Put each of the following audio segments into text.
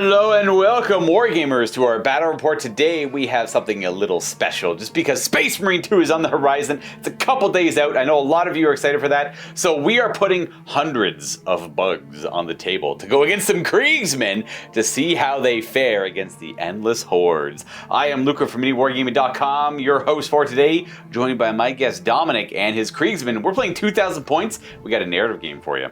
Hello and welcome, Wargamers, to our battle report. Today we have something a little special, just because Space Marine 2 is on the horizon. It's a couple days out. I know a lot of you are excited for that. So we are putting hundreds of bugs on the table to go against some Kriegsmen to see how they fare against the endless hordes. I am Luka from MiniWarGaming.com, your host for today, joined by my guest Dominic and his Kriegsmen. We're playing 2,000 points. We got a narrative game for you.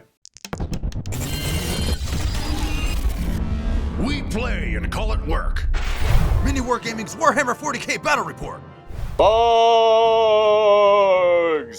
We play and call it work. MiniWarGaming's Warhammer 40k battle report. Bugs!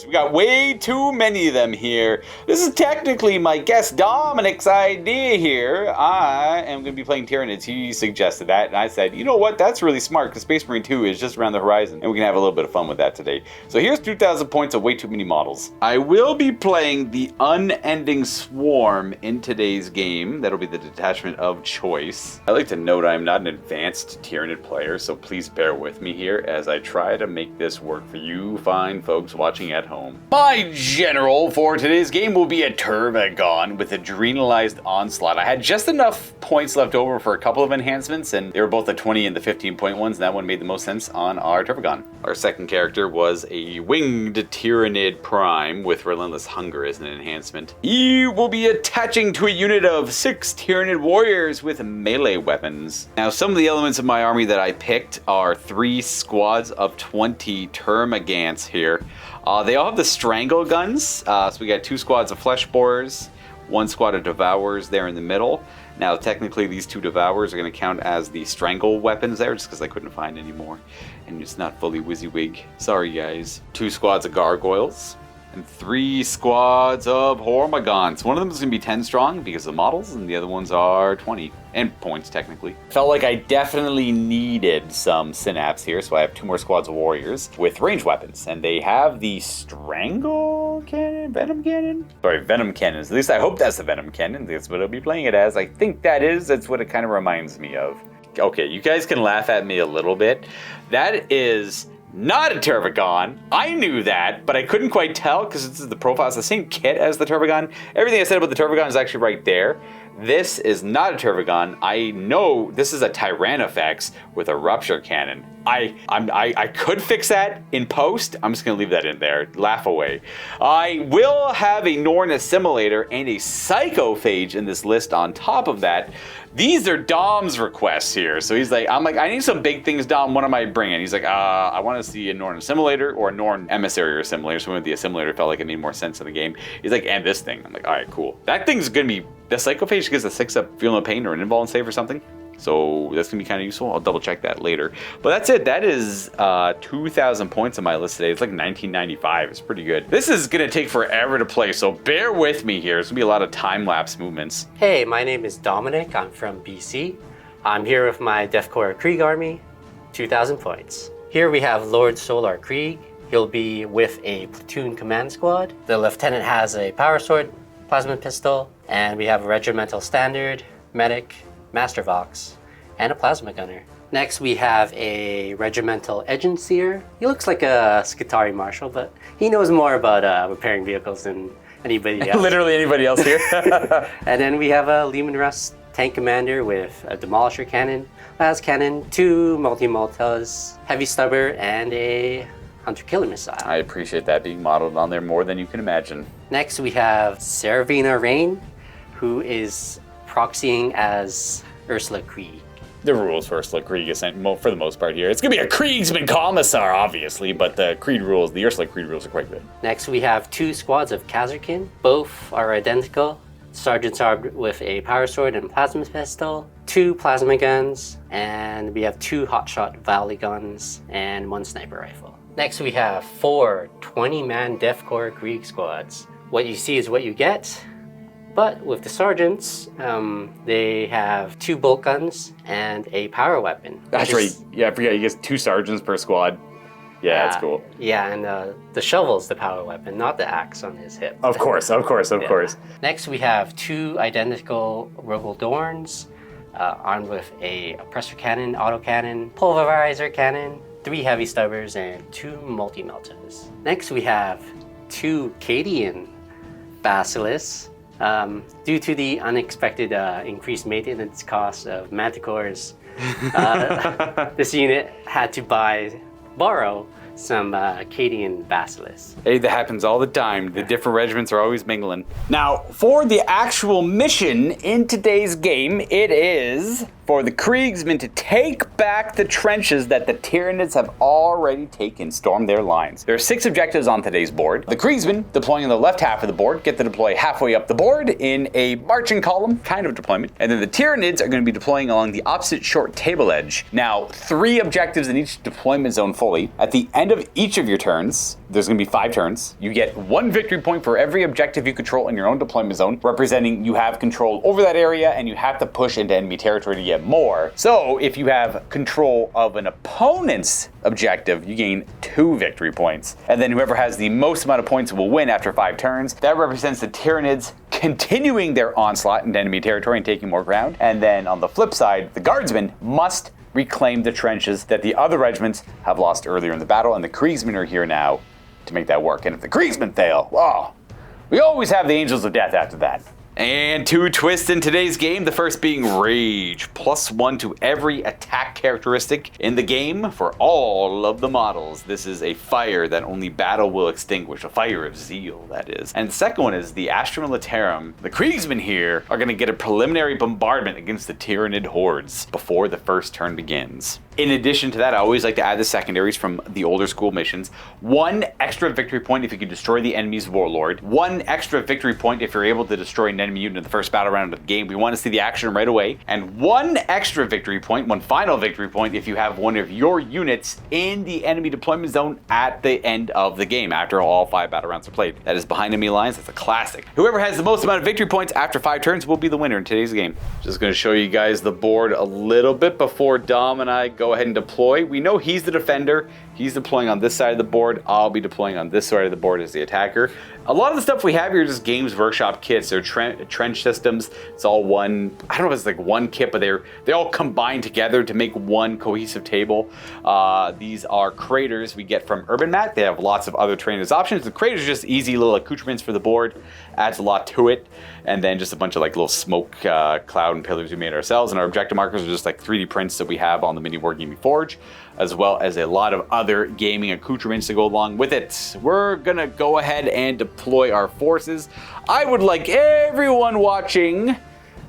We got way too many of them here. This is technically my guest Dominic's idea here. I am going to be playing Tyranids. He suggested that, and I said, you know what? That's really smart, because Space Marine 2 is just around the horizon, and we can have a little bit of fun with that today. So here's 2,000 points of way too many models. I will be playing the Unending Swarm in today's game. That'll be the detachment of choice. I like to note I'm not an advanced Tyranid player, so please bear with me here as I try to make this work for you fine folks watching at home. My general for today's game will be a Tervagon with Adrenalized Onslaught. I had just enough points left over for a couple of enhancements, and they were both the 20 and the 15-point ones, and that one made the most sense on our Tervagon. Our second character was a Winged Tyranid Prime with Relentless Hunger as an enhancement. He will be attaching to a unit of 6 Tyranid Warriors with melee weapons. Now, some of the elements of my army that I picked are 3 squads of 20 Termagants here. They all have the Strangle Guns, so we got 2 squads of Flesh Borers, 1 squad of Devourers there in the middle. Now, technically, these 2 Devourers are going to count as the Strangle weapons there, just because I couldn't find any more, and it's not fully WYSIWYG. Sorry, guys. 2 squads of Gargoyles, and 3 squads of Hormagons. One of them is going to be 10 strong because of the models, and the other ones are 20. And points, technically. Felt like I definitely needed some synapse here, so I have 2 more squads of warriors with ranged weapons. And they have the Strangle Cannon? Venom Cannon? Sorry, Venom Cannons. At least I hope that's the Venom Cannon. That's what I'll be playing it as. I think that is. That's what it kind of reminds me of. Okay, you guys can laugh at me a little bit. That is not a Tervagon. I knew that, but I couldn't quite tell because this is the profile. It's the same kit as the Tervagon. Everything I said about the Tervagon is actually right there. This is not a Tervagon. I know this is a Tyrannifex with a Rupture Cannon. I could fix that in post. I'm just going to leave that in there. Laugh away. I will have a Norn Assimilator and a Psychophage in this list on top of that. These are Dom's requests here. So he's like, I'm like, I need some big things, Dom. What am I bringing? He's like, I want to see a Norn Assimilator or a Norn Emissary or Assimilator. So with the Assimilator felt like it made more sense in the game. He's like, and this thing. I'm like, all right, cool. That thing's going to be, the Psychophage gives a 6-up Feel No Pain or an Invuln save or something. So that's going to be kind of useful. I'll double check that later. But that's it. That is 2,000 points on my list today. It's like 1995. It's pretty good. This is going to take forever to play, so bear with me here. There's going to be a lot of time-lapse movements. Hey, my name is Dominic. I'm from BC. I'm here with my Death Korps of Krieg army, 2,000 points. Here we have Lord Solar Krieg. He'll be with a platoon command squad. The lieutenant has a power sword, plasma pistol, and we have a regimental standard, medic, Master Vox, and a plasma gunner. Next we have a regimental engine seer. He looks like a Skitarii marshal, but he knows more about repairing vehicles than anybody else. Literally anybody else here. And then we have a Lehman Russ tank commander with a demolisher cannon, las cannon, 2 multi-multas, heavy stubber, and a hunter-killer missile. I appreciate that being modeled on there more than you can imagine. Next we have Saravina Rain, who is proxying as Ursula Krieg. The rules for Ursula Krieg is for the most part here. It's going to be a Kriegsman Commissar, obviously, but the Creed rules, the Ursula Krieg rules are quite good. Next we have 2 squads of Khazarkin. Both are identical. Sergeants are with a power sword and plasma pistol, 2 plasma guns, and we have 2 hotshot volley guns and 1 sniper rifle. Next we have 4 20-man Death Korps of Krieg squads. What you see is what you get. But with the sergeants, they have 2 bolt guns and a power weapon. That's right. Yeah, I forget. You get 2 sergeants per squad. Yeah, that's cool. Yeah, and the shovel's the power weapon, not the axe on his hip. Of course. Next, we have 2 identical Rogel Dorns, armed with a oppressor cannon, autocannon, pulverizer cannon, 3 heavy stubbers, and 2 multi-meltas. Next, we have 2 Cadian Basilisks. Due to the unexpected increased maintenance costs of Manticores, this unit had to borrow some Acadian basilisks. Hey, that happens all the time. The different regiments are always mingling. Now, for the actual mission in today's game, it is for the Kriegsmen to take back the trenches that the Tyranids have already taken, storm their lines. There are 6 objectives on today's board. The Kriegsmen, deploying on the left half of the board, get to deploy halfway up the board in a marching column kind of deployment. And then the Tyranids are going to be deploying along the opposite short table edge. Now, 3 objectives in each deployment zone fully. At the end of each of your turns, there's going to be 5 turns. You get 1 victory point for every objective you control in your own deployment zone, representing you have control over that area and you have to push into enemy territory to get more. So if you have control of an opponent's objective, you gain 2 victory points. And then whoever has the most amount of points will win after 5 turns. That represents the Tyranids continuing their onslaught into enemy territory and taking more ground. And then on the flip side, the Guardsmen must reclaim the trenches that the other regiments have lost earlier in the battle, and the Kriegsmen are here now to make that work. And if the Kriegsmen fail, well, we always have the Angels of Death after that. And 2 twists in today's game, the first being Rage, +1 to every attack characteristic in the game for all of the models. This is a fire that only battle will extinguish, a fire of zeal, that is. And the second one is the Astra Militarum. The Kriegsmen here are going to get a preliminary bombardment against the Tyranid hordes before the first turn begins. In addition to that, I always like to add the secondaries from the older school missions. 1 extra victory point if you can destroy the enemy's warlord. 1 extra victory point if you're able to destroy an enemy unit in the first battle round of the game. We want to see the action right away. And 1 extra victory point, 1 final victory point if you have one of your units in the enemy deployment zone at the end of the game, after all 5 battle rounds are played. That is behind enemy lines. That's a classic. Whoever has the most amount of victory points after 5 turns will be the winner in today's game. Just going to show you guys the board a little bit before Dom and I go ahead and deploy. We know he's the defender. He's deploying on this side of the board. I'll be deploying on this side of the board as the attacker. A lot of the stuff we have here is just Games Workshop kits. They're trench systems. It's all one, I don't know if it's like one kit, but they all combine together to make one cohesive table. These are craters we get from Urban Mat. They have lots of other trainers options. The craters are just easy little accoutrements for the board. Adds a lot to it. And then just a bunch of like little smoke cloud and pillars we made ourselves. And our objective markers are just like 3D prints that we have on the MiniWarGaming Forge, as well as a lot of other gaming accoutrements to go along with it. We're gonna go ahead and deploy our forces. I would like everyone watching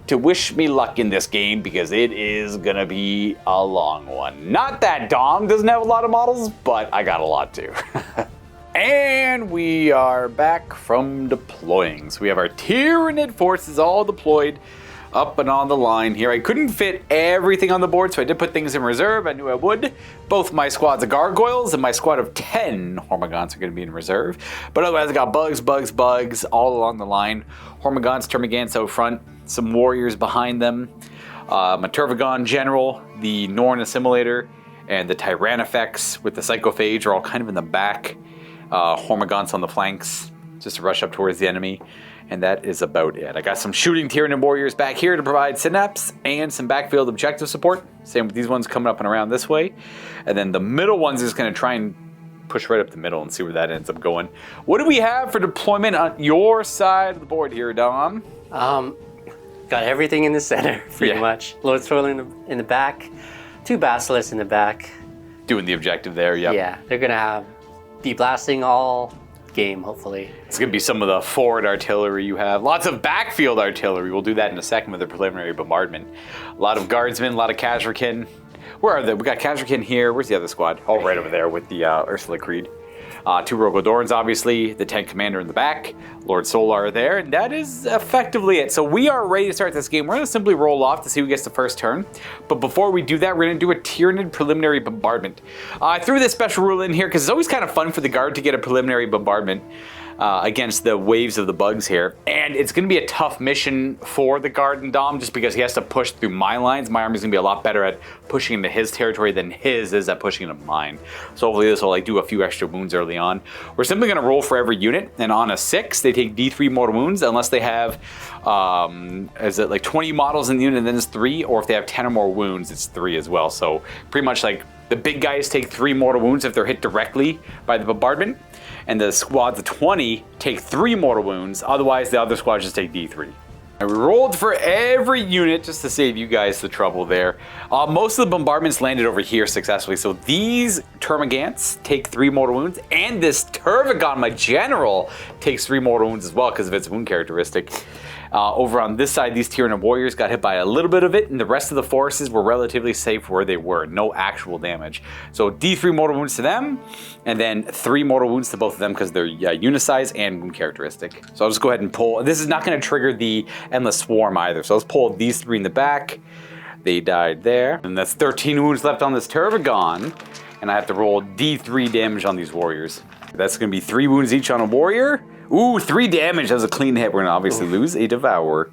to wish me luck in this game because it is gonna be a long one. Not that Dom doesn't have a lot of models, but I got a lot too. And we are back from deploying. So we have our Tyranid forces all deployed up and on the line here. I couldn't fit everything on the board, so I did put things in reserve. I knew I would. Both my squads of gargoyles and my squad of 10 Hormagaunts are going to be in reserve. But otherwise, I got bugs all along the line. Hormagaunts, Termagants out front, some warriors behind them. My Turvagon General, the Norn Assimilator, and the Tyrannifex with the Psychophage are all kind of in the back. Hormagaunts on the flanks, just to rush up towards the enemy. And that is about it. I got some shooting Tyranid warriors back here to provide synapse and some backfield objective support. Same with these ones coming up and around this way. And then the middle ones is going to try and push right up the middle and see where that ends up going. What do we have for deployment on your side of the board here, Dom? Got everything in the center, pretty much. Lord Solar in the back, 2 Basilisks in the back. Doing the objective there, yep. Yeah, they're going to have de-blasting all game, hopefully. It's going to be some of the forward artillery you have. Lots of backfield artillery. We'll do that in a second with the preliminary bombardment. A lot of guardsmen, a lot of Khazrakin. Where are they? We got Khazrakin here. Where's the other squad? Oh, right over there with the Ursula Creed. 2 Rogodorans, obviously. The tank commander in the back. Lord Solar there. And that is effectively it. So we are ready to start this game. We're going to simply roll off to see who gets the first turn. But before we do that, we're going to do a Tyranid preliminary bombardment. I threw this special rule in here because it's always kind of fun for the guard to get a preliminary bombardment against the waves of the bugs here. And it's going to be a tough mission for the guard and Dom just because he has to push through my lines. My army's going to be a lot better at pushing into his territory than his is at pushing into mine. So hopefully this will like do a few extra wounds early on. We're simply going to roll for every unit, and on a 6 they take D3 more wounds unless they have is it like 20 models in the unit and then it's 3, or if they have 10 or more wounds it's 3 as well. So pretty much like The big guys take 3 mortal wounds if they're hit directly by the bombardment, and the squads of 20 take 3 mortal wounds, otherwise the other squads just take D3. And we rolled for every unit just to save you guys the trouble there. Most of the bombardments landed over here successfully, so these Termagants take 3 mortal wounds, and this Tervagon, my general, takes 3 mortal wounds as well because of its wound characteristic. Over on this side, these Tyranid warriors got hit by a little bit of it, and the rest of the forces were relatively safe where they were. No actual damage. So D3 mortal wounds to them, and then 3 mortal wounds to both of them because they're unit size and wound characteristic. So I'll just go ahead and pull. This is not going to trigger the Endless Swarm either. So let's pull these 3 in the back. They died there. And that's 13 wounds left on this Tervagon. And I have to roll D3 damage on these warriors. That's going to be 3 wounds each on a warrior. Ooh, 3 damage. That was a clean hit. We're going to obviously lose a Devour.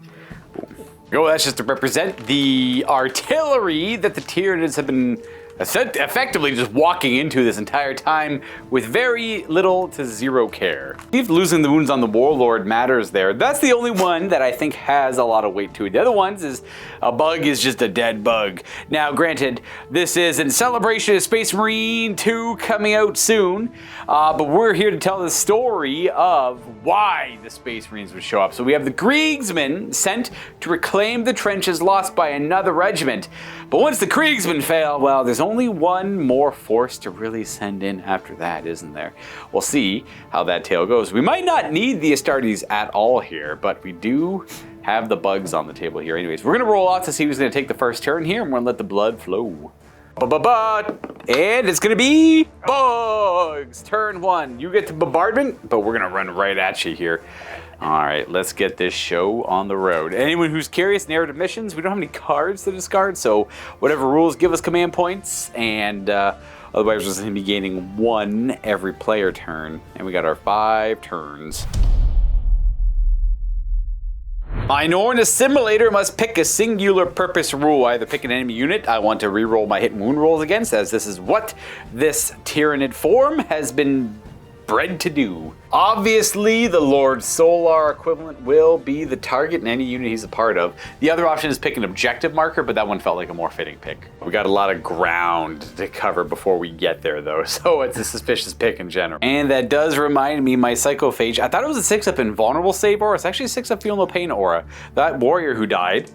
Oh, that's just to represent the artillery that the Tyranids have been effectively just walking into this entire time with very little to 0 care. If losing the wounds on the Warlord matters there, that's the only one that I think has a lot of weight to it. The other ones is a bug is just a dead bug. Now, granted, this is in celebration of Space Marine 2 coming out soon, but we're here to tell the story of why the Space Marines would show up. So we have the Kriegsmen sent to reclaim the trenches lost by another regiment. But once the Kriegsmen fail, well, there's only one more force to really send in after that, isn't there? We'll see how that tale goes. We might not need the Astartes at all here, but we do have the bugs on the table here. Anyways, we're going to roll out to see who's going to take the first turn here, and we're going to let the blood flow. And it's going to be bugs. Turn 1. You get the bombardment, but we're going to run right at you here. All right, let's get this show on the road. Anyone who's curious, narrative missions, we don't have any cards to discard, so whatever rules give us command points, and otherwise we're just going to be gaining 1 every player turn. And we got our 5 turns. My Norn Assimilator must pick a singular purpose rule. Either pick an enemy unit I want to reroll my hit and wound rolls against, as this is what this Tyranid form has been bred to do. Obviously, the Lord Solar equivalent will be the target in any unit he's a part of. The other option is pick an objective marker, but that one felt like a more fitting pick. We got a lot of ground to cover before we get there, though, so it's a suspicious pick in general. And that does remind me, my Psychophage, I thought it was a 6-up Invulnerable Save aura. It's actually a 6-up Feel No Pain aura. That warrior who died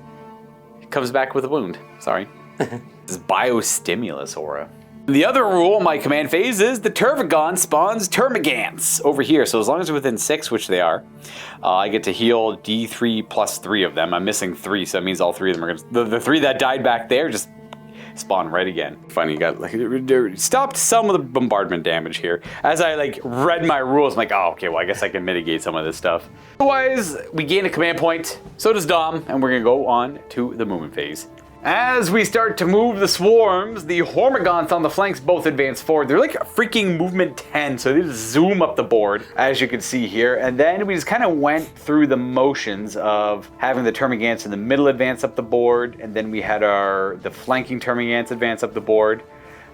comes back with a wound. Sorry. This is Biostimulus aura. The other rule in my command phase is the Tervagon spawns Termagants over here. So as long as they're within 6, which they are, I get to heal D3 plus 3 of them. I'm missing 3, so that means all 3 of them are going to... The 3 that died back there just spawn right again. Funny, you got like stopped some of the bombardment damage here. As I like read my rules, I'm like, oh, okay, well, I guess I can mitigate some of this stuff. Otherwise, we gain a command point. So does Dom, and we're going to go on to the movement phase. As we start to move the swarms, the Hormagaunts on the flanks both advance forward. They're like a freaking movement 10, so they just zoom up the board, as you can see here. And then we just kind of went through the motions of having the Termagants in the middle advance up the board, and then we had the flanking Termagants advance up the board.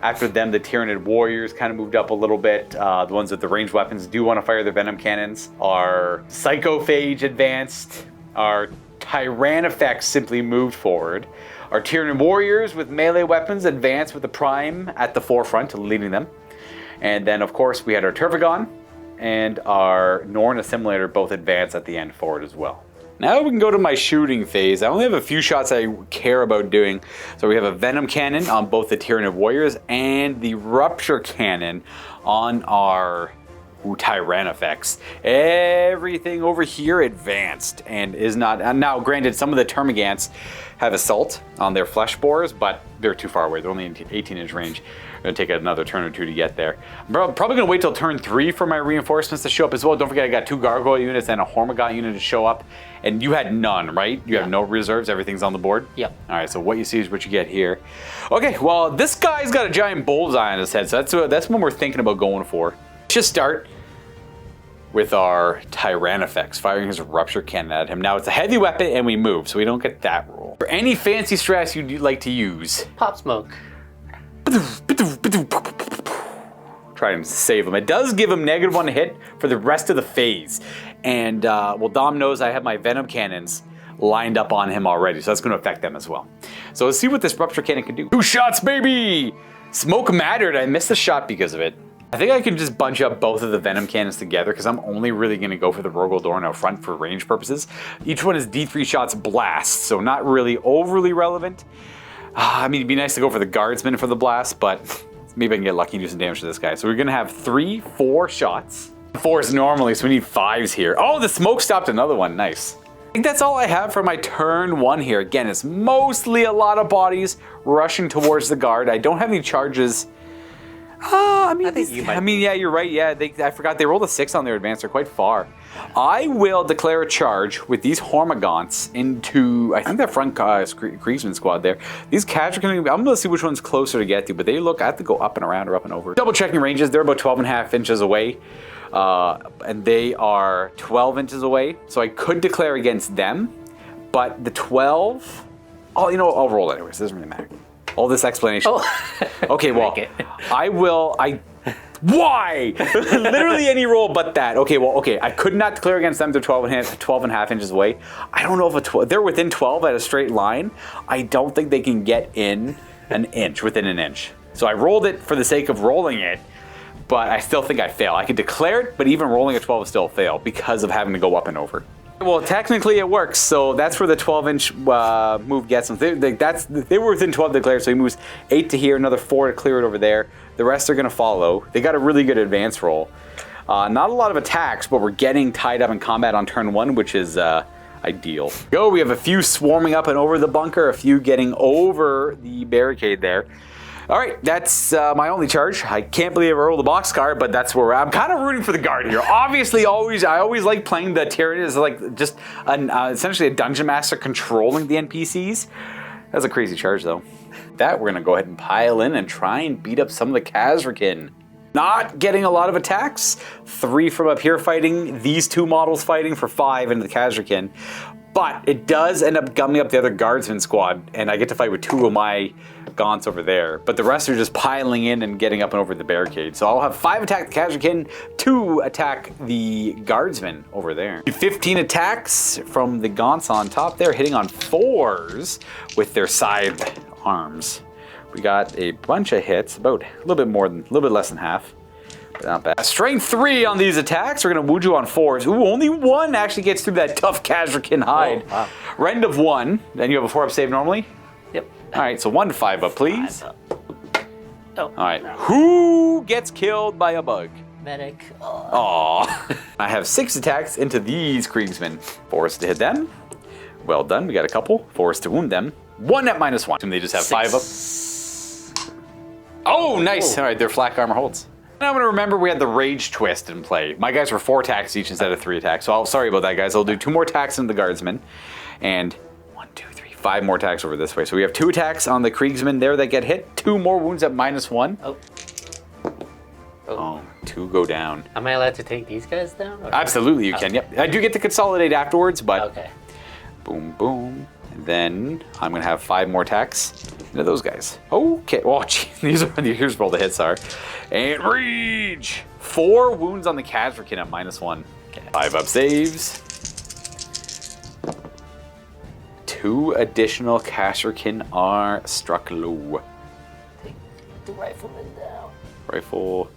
After them, the Tyranid warriors kind of moved up a little bit. The ones with the ranged weapons do want to fire their venom cannons. Our Psychophage advanced. Our Tyrannifex simply moved forward. Our Tyranid warriors with melee weapons advanced with the Prime at the forefront, leading them. And then, of course, we had our Tervagon and our Norn Assimilator both advance at the end forward as well. Now we can go to my shooting phase. I only have a few shots I care about doing. So we have a Venom Cannon on both the Tyranid warriors and the Rupture Cannon on our Tyrannifex. Everything over here advanced and is not... Now, granted, some of the Termagants have Assault on their flesh borers, but they're too far away. They're only in 18-inch range. I'm going to take another turn or 2 to get there. I'm probably going to wait till turn 3 for my reinforcements to show up as well. Don't forget I got 2 Gargoyle units and a Hormagaunt unit to show up. And you had none, right? You have no reserves. Everything's on the board? Yep. All right, so what you see is what you get here. Okay, well, this guy's got a giant bullseye on his head, so that's what we're thinking about going for. Let's just start with our Tyrannifex, firing his Rupture Cannon at him. Now, it's a heavy weapon, and we move, so we don't get that rule. For any fancy strats you'd like to use, Pop Smoke. try and save him. It does give him -1 hit for the rest of the phase. And, well, Dom knows I have my Venom Cannons lined up on him already, so that's going to affect them as well. So let's see what this Rupture Cannon can do. 2 shots, baby! Smoke mattered. I missed the shot because of it. I think I can just bunch up both of the venom cannons together because I'm only really going to go for the Rogaldorn out front for range purposes. Each one is D3 shots blast, so not really overly relevant. I mean, it'd be nice to go for the guardsman for the blast, but maybe I can get lucky and do some damage to this guy. So we're going to have 3, 4 shots. 4s normally, so we need 5s here. Oh, the smoke stopped another one. Nice. I think that's all I have for my turn 1 here. Again, it's mostly a lot of bodies rushing towards the guard. I don't have any charges. I mean, yeah, you're right. Yeah, I forgot they rolled a 6 on their advance. They're quite far. I will declare a charge with these Hormagaunts into, I think that front Kriegsman squad there. These Khazar, I'm going to see which one's closer to get to, but they look, I have to go up and around or up and over. Double checking ranges, they're about 12.5 inches away. And they are 12 inches away. So I could declare against them, but the 12, oh, you know, I'll roll anyways. It doesn't really matter. All this explanation. Oh. Okay, well, why? Literally any roll but that. Okay, well, okay. I could not declare against them. They're 12 and a half inches away. I don't know if they're within 12 at a straight line. I don't think they can get in within an inch. So I rolled it for the sake of rolling it, but I still think I fail. I could declare it, but even rolling a 12 is still a fail because of having to go up and over. Well, technically it works, so that's where the 12-inch move gets them. They were within 12 to declare, so he moves 8 to here, another 4 to clear it over there. The rest are going to follow. They got a really good advance roll. Not a lot of attacks, but we're getting tied up in combat on turn 1, which is ideal. We have a few swarming up and over the bunker, a few getting over the barricade there. All right, that's my only charge. I can't believe I rolled the boxcar, but that's where I'm kind of rooting for the guard here. Obviously, I always like playing the Tyranids, like just essentially a dungeon master controlling the NPCs. That's a crazy charge, though. That we're gonna go ahead and pile in and try and beat up some of the Khazarkin. Not getting a lot of attacks. 3 from up here fighting, these 2 models fighting for 5 into the Khazarkin. But it does end up gumming up the other guardsman squad, and I get to fight with 2 of my Gaunts over there. But the rest are just piling in and getting up and over the barricade. So I'll have 5 attack the Khazarkin, 2 attack the guardsmen over there. 15 attacks from the Gaunts on top there, hitting on 4s with their side arms. We got a bunch of hits, about a little bit less than half. Not bad. Strength 3 on these attacks. We're going to Wuju on 4s. Ooh, only 1 actually gets through that tough Khazarkin hide. Oh, wow. Rend of 1. Then you have a 4-up save normally? Yep. All right, so 1 to 5 up, please. 5 up. Oh, all right. No. Who gets killed by a bug? Medic. Aww. I have 6 attacks into these Kriegsmen. 4s to hit them. Well done. We got a couple. 4s to wound them. 1 at -1. And they just have 5 up. Oh, nice. Whoa. All right, they're flak armor holds. And I'm going to remember we had the rage twist in play. My guys were 4 attacks each instead of 3 attacks. So sorry about that, guys. I'll do 2 more attacks into the guardsmen. And 1, 2, 3, 5 more attacks over this way. So we have 2 attacks on the Kriegsmen there that get hit. 2 more wounds at -1. Oh, 2 go down. Am I allowed to take these guys down? Okay. Absolutely, you can. Yep. I do get to consolidate afterwards, but... Okay. Boom, boom. And then I'm going to have 5 more attacks into those guys. Okay. Oh, gee. Here's where all the hits are. And rage! 4 wounds on the Khazarkin at -1. Okay. 5 up saves. 2 additional Khazarkin are struck low. Take the rifleman down. Rifle.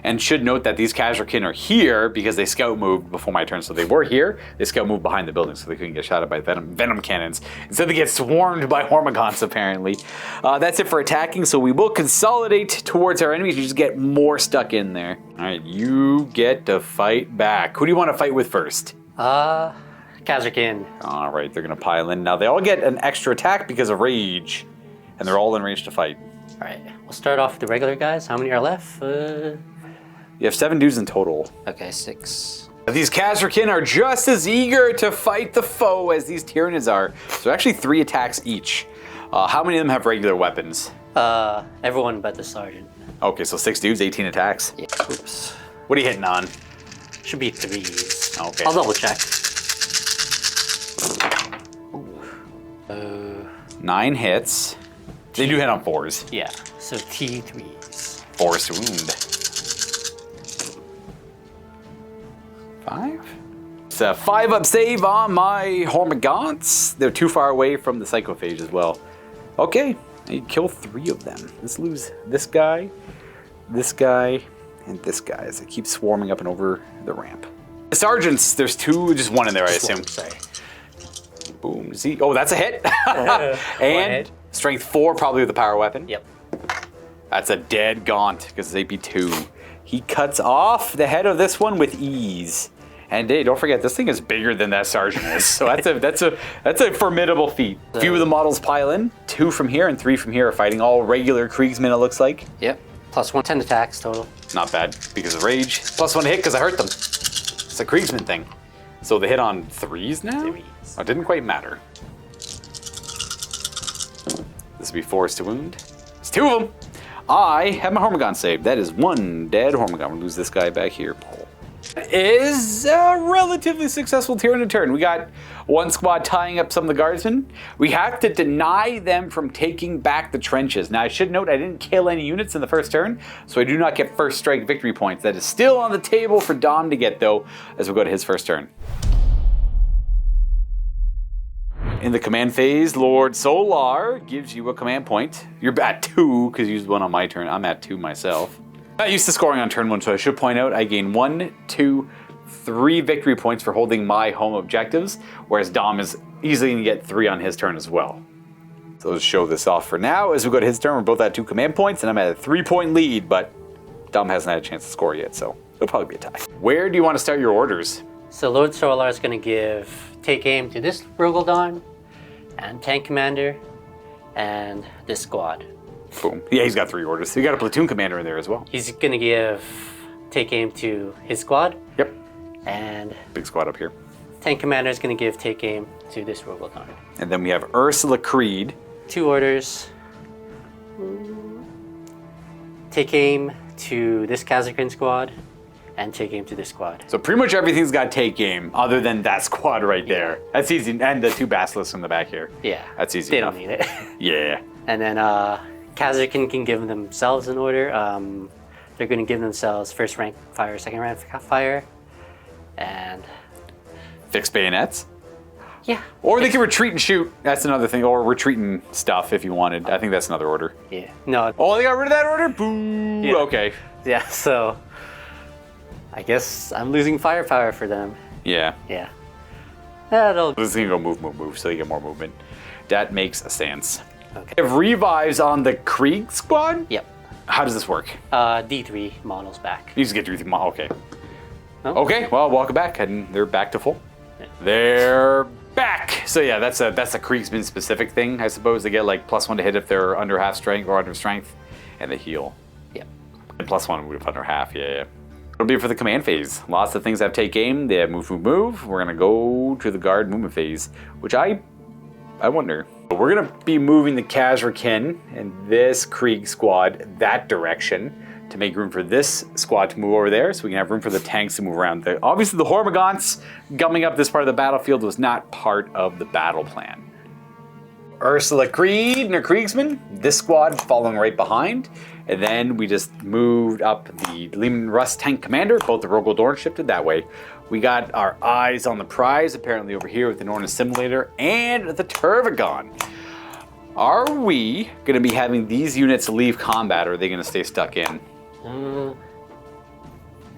And should note that these Khazarkin are here because they scout moved before my turn. So they were here, they scout moved behind the building so they couldn't get shot at by venom cannons. Instead they get swarmed by Hormagaunts apparently. That's it for attacking, so we will consolidate towards our enemies. You just get more stuck in there. All right, you get to fight back. Who do you want to fight with first? Khazarkin. All right, they're gonna pile in. Now they all get an extra attack because of rage. And they're all in range to fight. All right, we'll start off with the regular guys. How many are left? You have 7 dudes in total. Okay, 6. These Khazarkin are just as eager to fight the foe as these Tyranids are. So actually 3 attacks each. How many of them have regular weapons? Everyone but the sergeant. Okay, so 6 dudes, 18 attacks. Yeah. Oops. What are you hitting on? Should be 3s. Okay. I'll double check. 9 hits. They do hit on 4s. Yeah, so T3s. 4s to wound. 5? It's a 5-up save on my Hormagaunts. They're too far away from the Psychophage as well. Okay, You kill 3 of them. Let's lose this guy, and this guy as they keep swarming up and over the ramp. The sergeants, there's 2, just 1 in there, I assume. Sorry. Boom. See? Oh, that's a hit. And strength 4, probably with the power weapon. Yep. That's a dead gaunt because it's AP2. He cuts off the head of this one with ease. And hey, don't forget, this thing is bigger than that sergeant is. So that's a formidable feat. A few of the models pile in. 2 from here and 3 from here are fighting all regular Kriegsmen, it looks like. Yep. Plus 1, 10 attacks total. Not bad because of rage. Plus 1 hit because I hurt them. It's a Kriegsman thing. So they hit on 3s now? 3s. Oh, it didn't quite matter. This will be forced to wound. It's 2 of them. I have my Hormagon saved. That is 1 dead Hormagon. We'll lose this guy back here. Is a relatively successful Tyranid turn. We got 1 squad tying up some of the guardsmen. We have to deny them from taking back the trenches. Now I should note I didn't kill any units in the first turn, so I do not get first strike victory points. That is still on the table for Dom to get though, as we go to his first turn. In the command phase, Lord Solar gives you a command point. You're at 2 because you used 1 on my turn. I'm at 2 myself. Not used to scoring on turn 1, so I should point out I gain 1, 2, 3 victory points for holding my home objectives, whereas Dom is easily going to get 3 on his turn as well. So let's show this off for now. As we go to his turn, we're both at 2 command points, and I'm at a 3-point lead, but Dom hasn't had a chance to score yet, so it'll probably be a tie. Where do you want to start your orders? So Lord Solar is going to give take aim to this Rogaldon, and Tank Commander, and this squad. Boom. Yeah, he's got 3 orders. So you got a platoon commander in there as well. He's going to give take aim to his squad. Yep. And big squad up here. Tank Commander is going to give take aim to this Rogaldon. And then we have Ursula Creed. 2 orders. Take aim to this Kazakhin squad, and take aim to this squad. So pretty much everything's got take aim, other than that squad right there. That's easy, and the 2 basilisks in the back here. Yeah. That's easy They enough. don't need it. Yeah. And then Kazakhin can give themselves an order. They're going to give themselves first rank fire, second rank fire, and fixed bayonets. Yeah. Or they can retreat and shoot. That's another thing. Or retreat and stuff if you wanted. I think that's another order. Yeah. No. Oh, they got rid of that order? Boo. Yeah. Okay. Yeah. So I guess I'm losing firepower for them. Yeah. Yeah. That'll. This is gonna go move, so you get more movement. That makes a sense. Okay. If revives on the Krieg squad? Yep. How does this work? D3 models back. You just get 3 okay. Oh. Okay, well, welcome back, and they're back to full. Yeah. They're back! So yeah, that's a Kriegsman specific thing, I suppose. They get like +1 to hit if they're under half strength or under strength, and they heal. Yep. And +1 move under half, yeah. It'll be for the command phase. Lots of things have take aim, they have move. We're gonna go to the guard movement phase, which I wonder. We're gonna be moving the Kazrakin and this Krieg squad that direction to make room for this squad to move over there, so we can have room for the tanks to move around. Obviously the Hormagons gumming up this part of the battlefield was not part of the battle plan. Ursula Creed and her Kriegsmen, this squad following right behind, and then we just moved up the Lehman Russ tank commander, both the Rogaldorn shifted that way. We got our eyes on the prize, apparently over here with the Norn Assimilator and the Turvagon. Are we going to be having these units leave combat, or are they going to stay stuck in?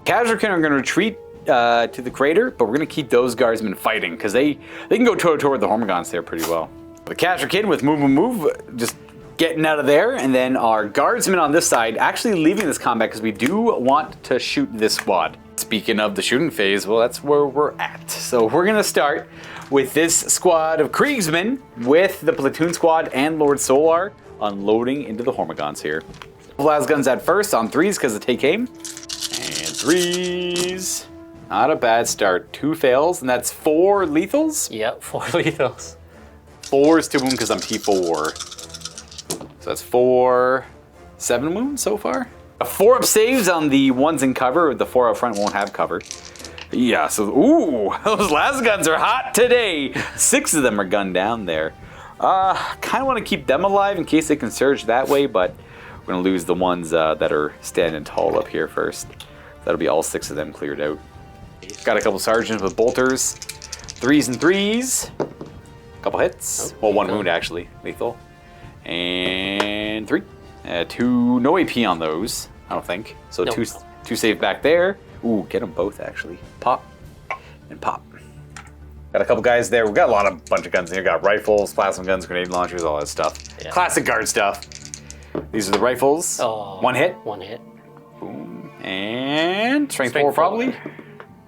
Kazrakin are going to retreat to the crater, but we're going to keep those guardsmen fighting, because they can go toe-to-toe with the Hormagons there pretty well. The Kazrakin with move, just getting out of there, and then our guardsmen on this side actually leaving this combat because we do want to shoot this squad. Speaking of the shooting phase, well, that's where we're at. So we're going to start with this squad of Kriegsmen with the platoon squad and Lord Solar unloading into the Hormagons here. Las guns at first on 3s because of take aim. And 3s. Not a bad start. 2 fails, and that's 4 lethals? Yep, 4 lethals. 4's to wound because I'm T4. So that's 4, 7 wounds so far. 4 up saves on the ones in cover. The 4 up front won't have cover. Yeah, so, ooh, those las guns are hot today. 6 of them are gunned down there. Kind of want to keep them alive in case they can surge that way, but we're going to lose the ones that are standing tall up here first. That'll be all 6 of them cleared out. Got a couple sergeants with bolters. 3s and 3s. Couple hits. Oh, well, 1 wound actually, lethal. And And 3. 2, no AP on those, I don't think. So Nope. two safe back there. Ooh, get them both actually. Pop and pop. Got a couple guys there. We've got a bunch of guns in here. Got rifles, plasma guns, grenade launchers, all that stuff. Yeah. Classic guard stuff. These are the rifles. Oh, 1 hit. 1 hit. Boom. And strength 4 4. probably.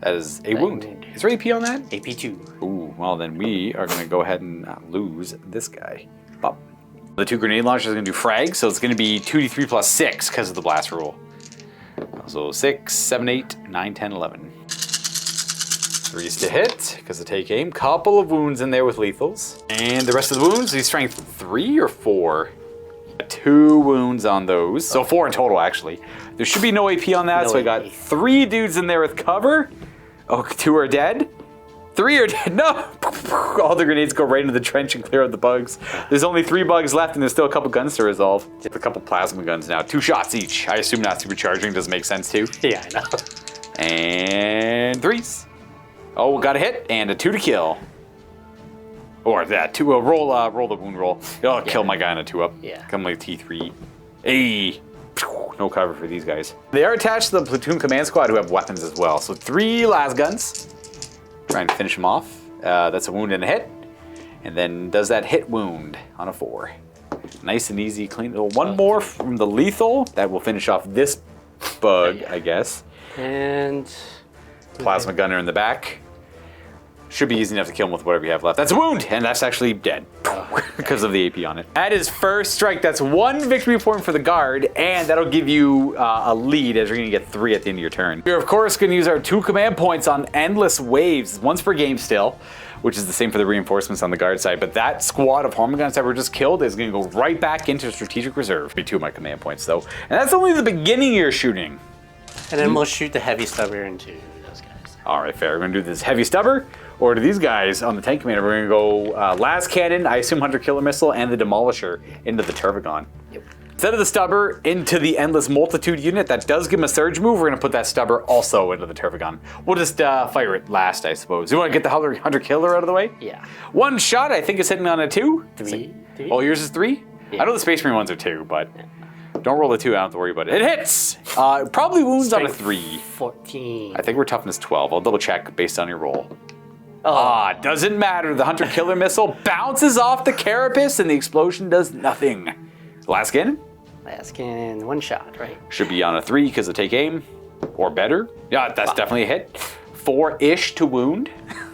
That is a wound. Is there AP on that? AP2. Ooh, well then we are gonna go ahead and lose this guy. Pop. The 2 grenade launchers are gonna do frag, so it's gonna be 2d3 plus 6 because of the blast rule. So 6, 7, 8, 9, 10, 11. 3s to hit, because of take aim. Couple of wounds in there with lethals. And the rest of the wounds, these strength 3 or 4? 2 wounds on those. So 4 in total, actually. There should be no AP on that, No so I got AP. 3 dudes in there with cover. Oh, 2 are dead. 3 are dead. No! All the grenades go right into the trench and clear out the bugs. There's only 3 bugs left, and there's still a couple guns to resolve. Just a couple plasma guns now. 2 shots each. I assume not supercharging. Doesn't make sense, too. Yeah, I know. And 3s. Oh, got a hit and a 2 to kill. Or that 2. Roll the wound roll. Oh, kill my guy on a 2-up. Yeah. Come like T3. Hey. No cover for these guys. They are attached to the platoon command squad who have weapons as well. So 3 las guns. Trying to finish them off. That's a wound and a hit. And then does that hit wound on a 4. Nice and easy, clean. One more from the lethal. That will finish off this bug, I guess. And Plasma gunner in the back. Should be easy enough to kill him with whatever you have left. That's a wound, and that's actually dead because of the AP on it. That is first strike. That's 1 victory point for the guard, and that'll give you a lead as you're going to get 3 at the end of your turn. We're, of course, going to use our 2 command points on endless waves, once per game still, which is the same for the reinforcements on the guard side. But that squad of Hormone guns that were just killed is going to go right back into strategic reserve. Be 2 of my command points, though. And that's only the beginning of your shooting. And then we'll shoot the heavy stubber into those guys. All right, fair. We're going to do this heavy stubber. Or to these guys on the tank commander, we're going to go las cannon, I assume hunter killer missile, and the demolisher into the Turbogon. Yep. Instead of the stubber into the endless multitude unit that does give him a surge move, we're going to put that stubber also into the Turbogon. We'll just fire it last, I suppose. You want to get the hunter killer out of the way? Yeah. 1 shot, I think, is hitting on a 2. 3. Oh, yours is 3? Yeah. I know the Space Marine ones are 2, but don't roll a 2. I don't have to worry about it. It hits! Probably wounds on a 3. 14. I think we're toughness 12. I'll double check based on your roll. Oh, Doesn't matter. The hunter killer missile bounces off the carapace and the explosion does nothing. Last cannon? last cannon, 1 shot, right? Should be on a 3 because of take aim. Or better. Yeah, that's definitely a hit. 4-ish to wound.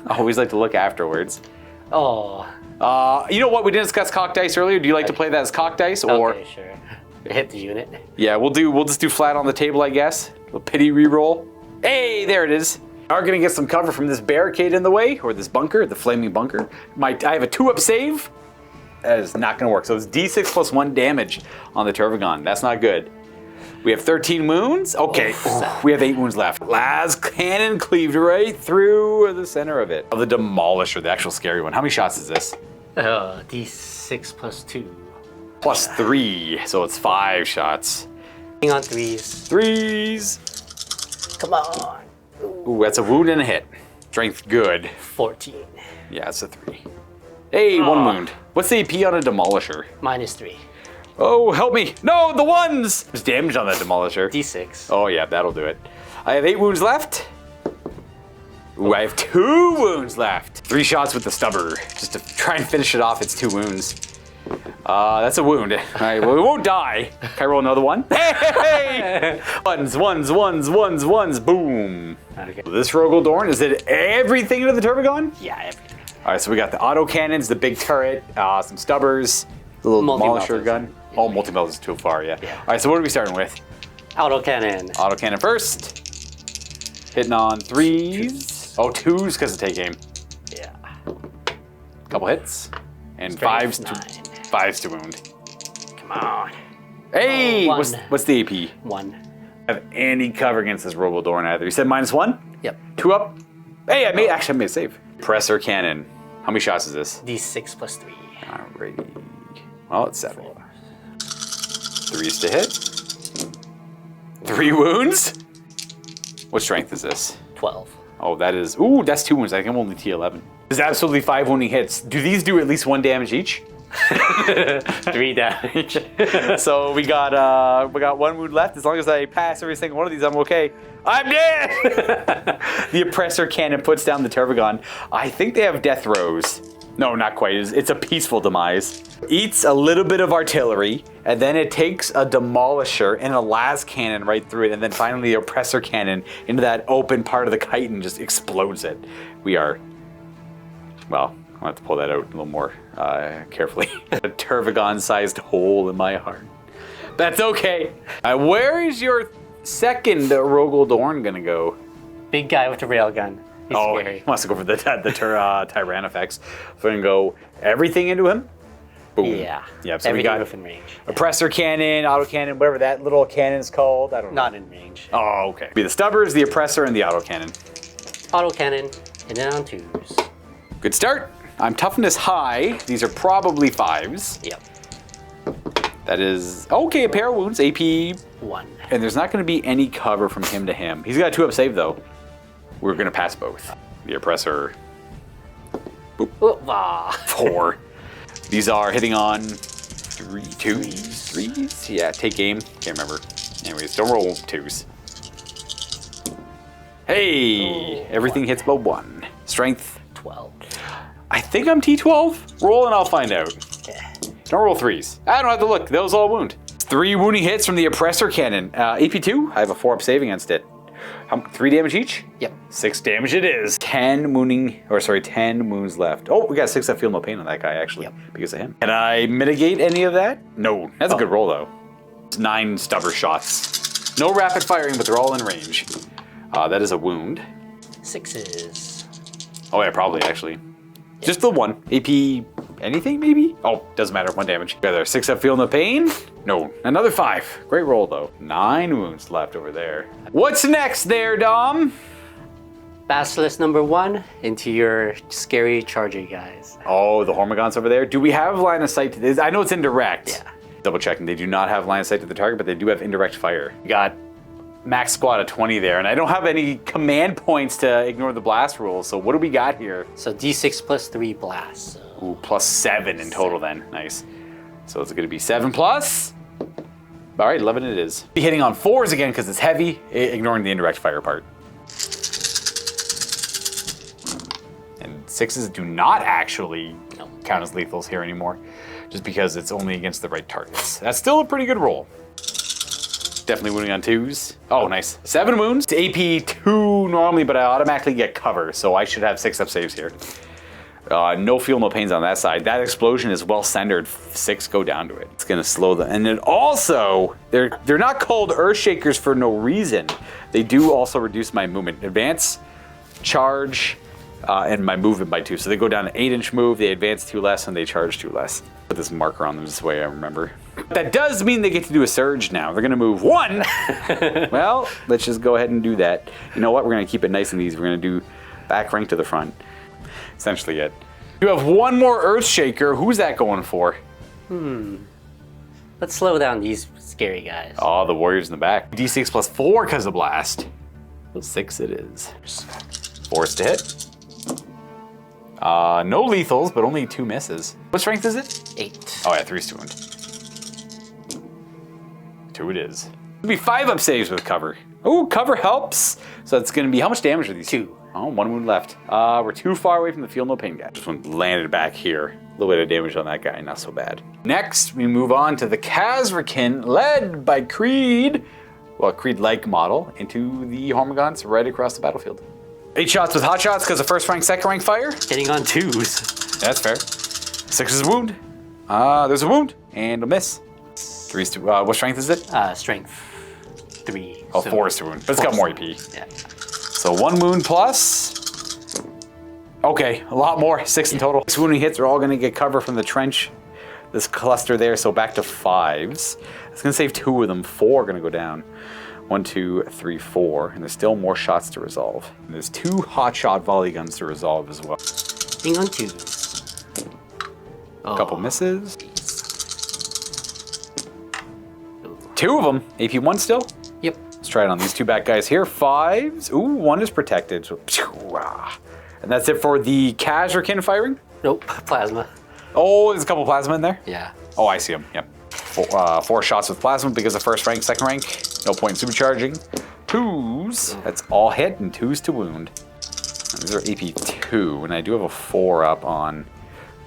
I always like to look afterwards. Oh. You know what? We didn't discuss cock dice earlier. Do you like to play that as cock dice? Or Okay, sure. Hit the unit. yeah, we'll just do flat on the table, I guess. A pity reroll. Hey, there it is. Are gonna get some cover from this barricade in the way, or this bunker, the flaming bunker. I have a 2-up save. That is not gonna work. So it's D6 plus 1 damage on the Turbogon. That's not good. We have 13 wounds. Okay, we have 8 wounds left. Las cannon cleaved right through the center of it. Of the Demolisher, the actual scary one. How many shots is this? D6 plus 2. Plus 3, so it's 5 shots. Hang on 3s. 3s. Come on. Ooh, that's a wound and a hit. Strength good. 14. Yeah, it's a 3. Hey, 1 wound. What's the AP on a Demolisher? -3. Oh, help me. No, the 1s! There's damage on that Demolisher. D6. Oh yeah, that'll do it. I have 8 wounds left. Ooh, I have 2 wounds left. 3 shots with the stubber. Just to try and finish it off, it's 2 wounds. That's a wound. All right, well, we won't die. Can I roll another one? Hey! Ones, boom. Okay. This Rogaldorn, is it everything into the Turbogon? Yeah, everything. All right, so we got the auto cannons, the big turret, some stubbers, the little Demolisher gun. Oh, multi-melt is too far, yeah. All right, so what are we starting with? Autocannon. Auto cannon first. Hitting on 3s. Oh, 2s because of take aim. Yeah. Couple hits. And Strength 5s to wound. Come on. Hey, Oh, 1. what's the AP? 1. Have any cover against this Rogaldorn either. You said -1? Yep. 2 up. Hey, I made a save. Presser cannon. How many shots is this? D6 plus 3. Alrighty. Well, it's 7. 3s to hit. 3 wounds. What strength is this? 12. Oh, that is. Ooh, that's 2 wounds. I think I'm only T11. This is absolutely 5 wounding hits. Do these do at least 1 damage each? 3 damage. So we got 1 wound left. As long as I pass every single one of these, I'm okay. I'm dead! The Oppressor Cannon puts down the Tervagon. I think they have death rows. No, not quite. It's a peaceful demise. Eats a little bit of artillery, and then it takes a Demolisher and a las cannon right through it, and then finally the Oppressor Cannon into that open part of the kite and just explodes it. We are... Well, I'll have to pull that out a little more carefully. A Tervagon-sized hole in my heart. That's okay. Where is your second Rogel Dorn gonna go? Big guy with the railgun. He's scary. He wants to go for the Tyrannifex. So we're gonna go everything into him. Boom. Yeah. Yep. So everything we got within range. Oppressor Cannon, Auto Cannon, whatever that little cannon's called. I don't know. Not in range. Oh, okay. Be the Stubbers, the Oppressor, and the Auto Cannon. Auto cannon, and then on 2s. Good start. I'm toughness high. These are probably 5s. Yep. That is okay. A pair of wounds, AP 1. And there's not going to be any cover from him to him. He's got a 2-up save, though. We're going to pass both. The Oppressor. Oh, ah. 4. These are hitting on 3s. Yeah, take aim. Can't remember. Anyways, don't roll 2s. Hey! Everything hits below 1. Strength. 12. I think I'm T12. Roll and I'll find out. Yeah. Don't roll 3s. I don't have to look. Those all wound. 3 wounding hits from the Oppressor Cannon. AP2, I have a 4-up save against it. 3 damage each? Yep. 6 damage it is. 10 wounds left. Oh, we got 6 that feel no pain on that guy, actually, because of him. Can I mitigate any of that? No. That's a good roll, though. 9 stubber shots. No rapid firing, but they're all in range. That is a wound. 6s. Oh, yeah, probably, actually. Just the 1. AP anything, maybe? Oh, doesn't matter. 1 damage. Either 6 that feel no pain? No. Another 5. Great roll, though. 9 wounds left over there. What's next there, Dom? Basilisk number 1 into your scary charger guys. Oh, the Hormigons over there. Do we have line of sight to this? I know it's indirect. Yeah. Double checking. They do not have line of sight to the target, but they do have indirect fire. We got max squad of 20 there, and I don't have any command points to ignore the blast rule. So what do we got here? So D6 plus 3 blasts. So. Ooh, plus 7 in total then. Nice. So it's going to be 7 plus. All right, 11 it is. Be hitting on 4s again because it's heavy, ignoring the indirect fire part. And 6s do not actually count as lethals here anymore, just because it's only against the right targets. That's still a pretty good roll. Definitely wounding on 2s. Oh, nice. 7 wounds to AP 2 normally, but I automatically get cover, so I should have 6-up saves here. No feel, no pains on that side. That explosion is well centered. 6 go down to it. It's gonna slow them. And then also, they're not called Earthshakers for no reason. They do also reduce my movement. Advance, charge, and my movement by 2. So they go down an 8-inch move, they advance 2 less, and they charge 2 less. Put this marker on them this way I remember. That does mean they get to do a surge now. They're gonna move 1. Well, let's just go ahead and do that. You know what? We're gonna keep it nice and easy. We're gonna do back rank to the front. Essentially it. You have 1 more Earthshaker. Who's that going for? Let's slow down these scary guys. Oh, the warriors in the back. D6 plus 4 because of blast. 6 it is. 4s to hit. No lethals, but only 2 misses. What strength is it? 8. Oh yeah, 3's to wound. 2 it is. It'll be 5-up saves with cover. Oh, cover helps. So it's gonna be, how much damage are these? 2. Oh, 1 wound left. We're too far away from the feel no pain guy. This one landed back here. A little bit of damage on that guy, not so bad. Next, we move on to the Kazrakin, led by Creed. Well, Creed-like model, into the Hormigons right across the battlefield. 8 shots with hot shots because of first rank, second rank fire. Hitting on 2s. That's fair. 6 is a wound. There's a wound and a miss. 3's to, what strength is it? Strength 3. Oh, so 4 is to wound, but it's got more AP. Yeah. So 1 wound plus. Okay, a lot more. 6 in total. 6 wounding hits are all going to get cover from the trench. This cluster there, so back to 5s. It's going to save 2 of them. 4 are going to go down. 1, 2, 3, 4. And there's still more shots to resolve. And there's 2 hotshot volley guns to resolve as well. Hitting on 2s. A couple misses. 2 of them. AP 1 still? Yep. Let's try it on these 2 back guys here. 5s. Ooh, 1 is protected. So, and that's it for the Kazrakin firing. Nope. Plasma. Oh, there's a couple plasma in there? Yeah. Oh, I see them. Yep. 4 shots with plasma because of first rank, second rank. No point in supercharging. 2s. That's all hit and 2s to wound. And these are AP 2, and I do have a 4 up on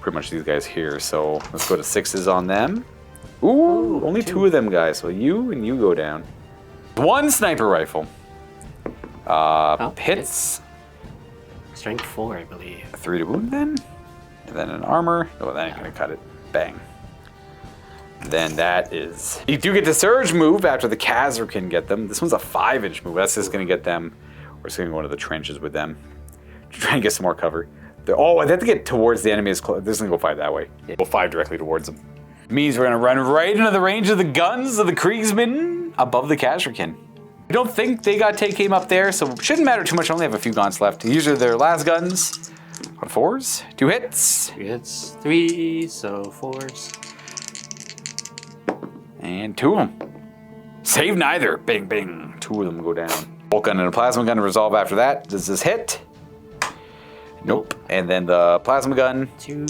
pretty much these guys here. So let's go to 6s on them. Ooh, only 2 of them guys. So you and you go down. 1 sniper rifle. Hits. Strength 4, I believe. 3 to wound then. And then an armor. Oh, that ain't gonna cut it. Bang. Then that is... You do get the surge move after the Khazar can get them. This one's a 5-inch move. That's just gonna get them... We're just gonna go into the trenches with them. Try and get some more cover. Oh, I have to get towards the enemy as close. This is gonna go 5 that way. Yeah. We'll 5 directly towards them. Means we're gonna run right into the range of the guns of the Kriegsmen above the Khazarkin. I don't think they got take aim up there, so it shouldn't matter too much. I only have a few gaunts left. These are their last guns. On 4s. 2 hits. 3 hits. 3, so 4s. And 2 of them. Save neither. Bing, bing. 2 of them go down. Bolt gun and a plasma gun to resolve after that. Does this hit? Nope. And then the plasma gun. 2.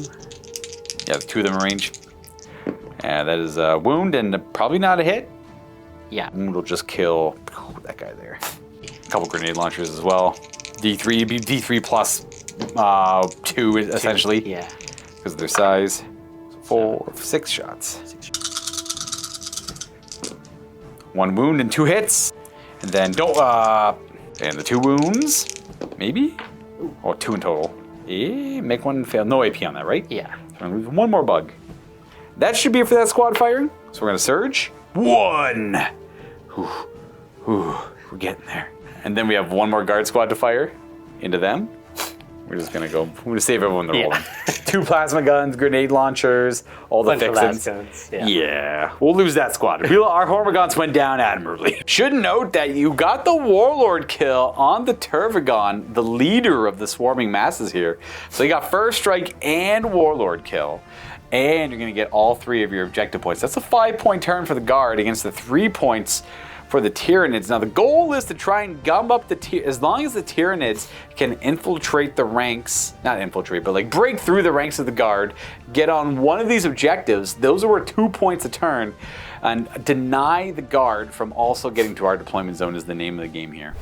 Yeah, 2 of them in range. And that is a wound and probably not a hit. Yeah. Wound will just kill that guy there. A couple grenade launchers as well. D3, D3 plus 2 essentially. Yeah. Because of their size. 6 shots. 1 wound and 2 hits. And then and the 2 wounds. Maybe? Or 2 in total. Make 1 fail. No AP on that, right? Yeah. So I'm leaving 1 more bug. That should be it for that squad firing. So we're gonna surge. 1! Whew, we're getting there. And then we have 1 more guard squad to fire into them. We're just gonna go. We're gonna save everyone the rolling. 2 plasma guns, grenade launchers, all the fixins. Guns. Yeah, we'll lose that squad. Our Hormigons went down admirably. Should note that you got the Warlord kill on the Turvagon, the leader of the swarming masses here. So you got first strike and Warlord kill. And you're gonna get all 3 of your objective points. That's a 5-point turn for the guard against the 3 points for the Tyranids. Now the goal is to try and gum up as long as the Tyranids can infiltrate the ranks, not infiltrate, but like break through the ranks of the guard, get on one of these objectives, those are worth 2 points a turn, and deny the guard from also getting to our deployment zone is the name of the game here.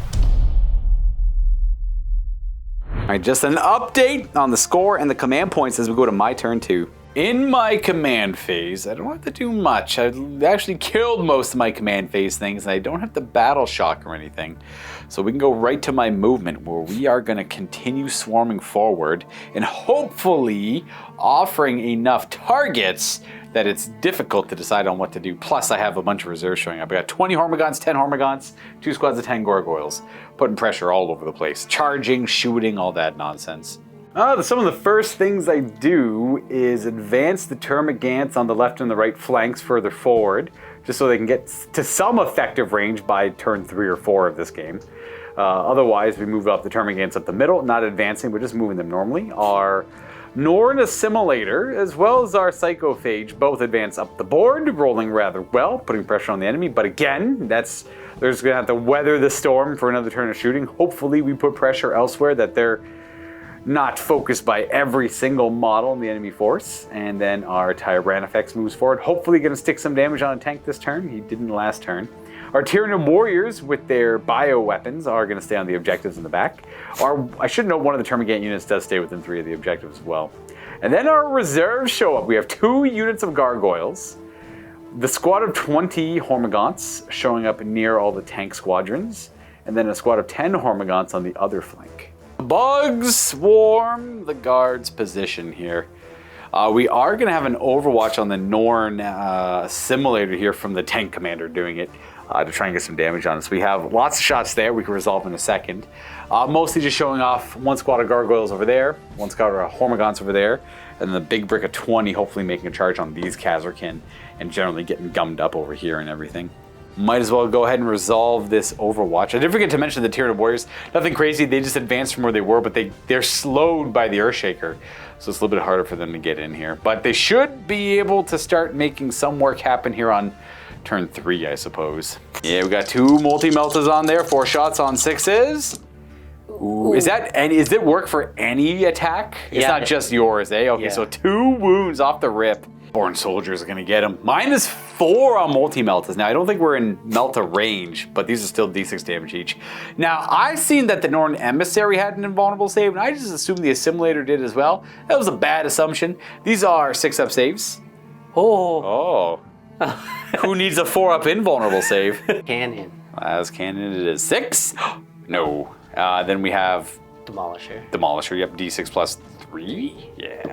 All right, just an update on the score and the command points as we go to my turn 2. In my command phase, I don't have to do much. I actually killed most of my command phase things, and I don't have the battle shock or anything. So we can go right to my movement, where we are going to continue swarming forward and hopefully offering enough targets that it's difficult to decide on what to do. Plus, I have a bunch of reserves showing up. I got 20 Hormigons, 10 Hormigons, 2 squads of 10 Gargoyles, putting pressure all over the place. Charging, shooting, all that nonsense. Some of the first things I do is advance the Termagants on the left and the right flanks further forward, just so they can get to some effective range by turn 3 or 4 of this game. Otherwise, we move up the Termagants up the middle, not advancing, we're just moving them normally. Our Norn Assimilator, as well as our Psychophage, both advance up the board, rolling rather well, putting pressure on the enemy. But again, they're just going to have to weather the storm for another turn of shooting. Hopefully we put pressure elsewhere that they're not focused by every single model in the enemy force. And then our Tyrannifex moves forward, hopefully going to stick some damage on a tank this turn. He didn't last turn. Our Tyranid Warriors with their bioweapons are going to stay on the objectives in the back. I should note one of the Termagant units does stay within 3 of the objectives as well. And then our reserves show up. We have 2 units of Gargoyles, the squad of 20 Hormigants showing up near all the tank squadrons, and then a squad of 10 Hormigants on the other flank. Bugs swarm the guard's position here. We are going to have an overwatch on the Norn simulator here from the tank commander doing it to try and get some damage on us. We have lots of shots there we can resolve in a second. Mostly just showing off 1 squad of Gargoyles over there, 1 squad of Hormigants over there, and then the big brick of 20 hopefully making a charge on these Khazarkin and generally getting gummed up over here and everything. Might as well go ahead and resolve this overwatch. I did forget to mention the Tyranid Warriors. Nothing crazy, they just advanced from where they were, but they're slowed by the Earthshaker. So it's a little bit harder for them to get in here. But they should be able to start making some work happen here on turn 3, I suppose. Yeah, we got 2 multi-meltas on there, 4 shots on 6s. Ooh, is it work for any attack? It's not just yours, eh? Okay, so 2 wounds off the rip. Born soldiers are gonna get him. -4 on multi-meltas. Now I don't think we're in Melta range, but these are still D6 damage each. Now I've seen that the Norn Emissary had an invulnerable save, and I just assumed the Assimilator did as well. That was a bad assumption. These are 6-up saves. Oh. Who needs a 4-up invulnerable save? Cannon. As cannon it is 6. No. Then we have Demolisher. Yep, D6 plus 3. Yeah.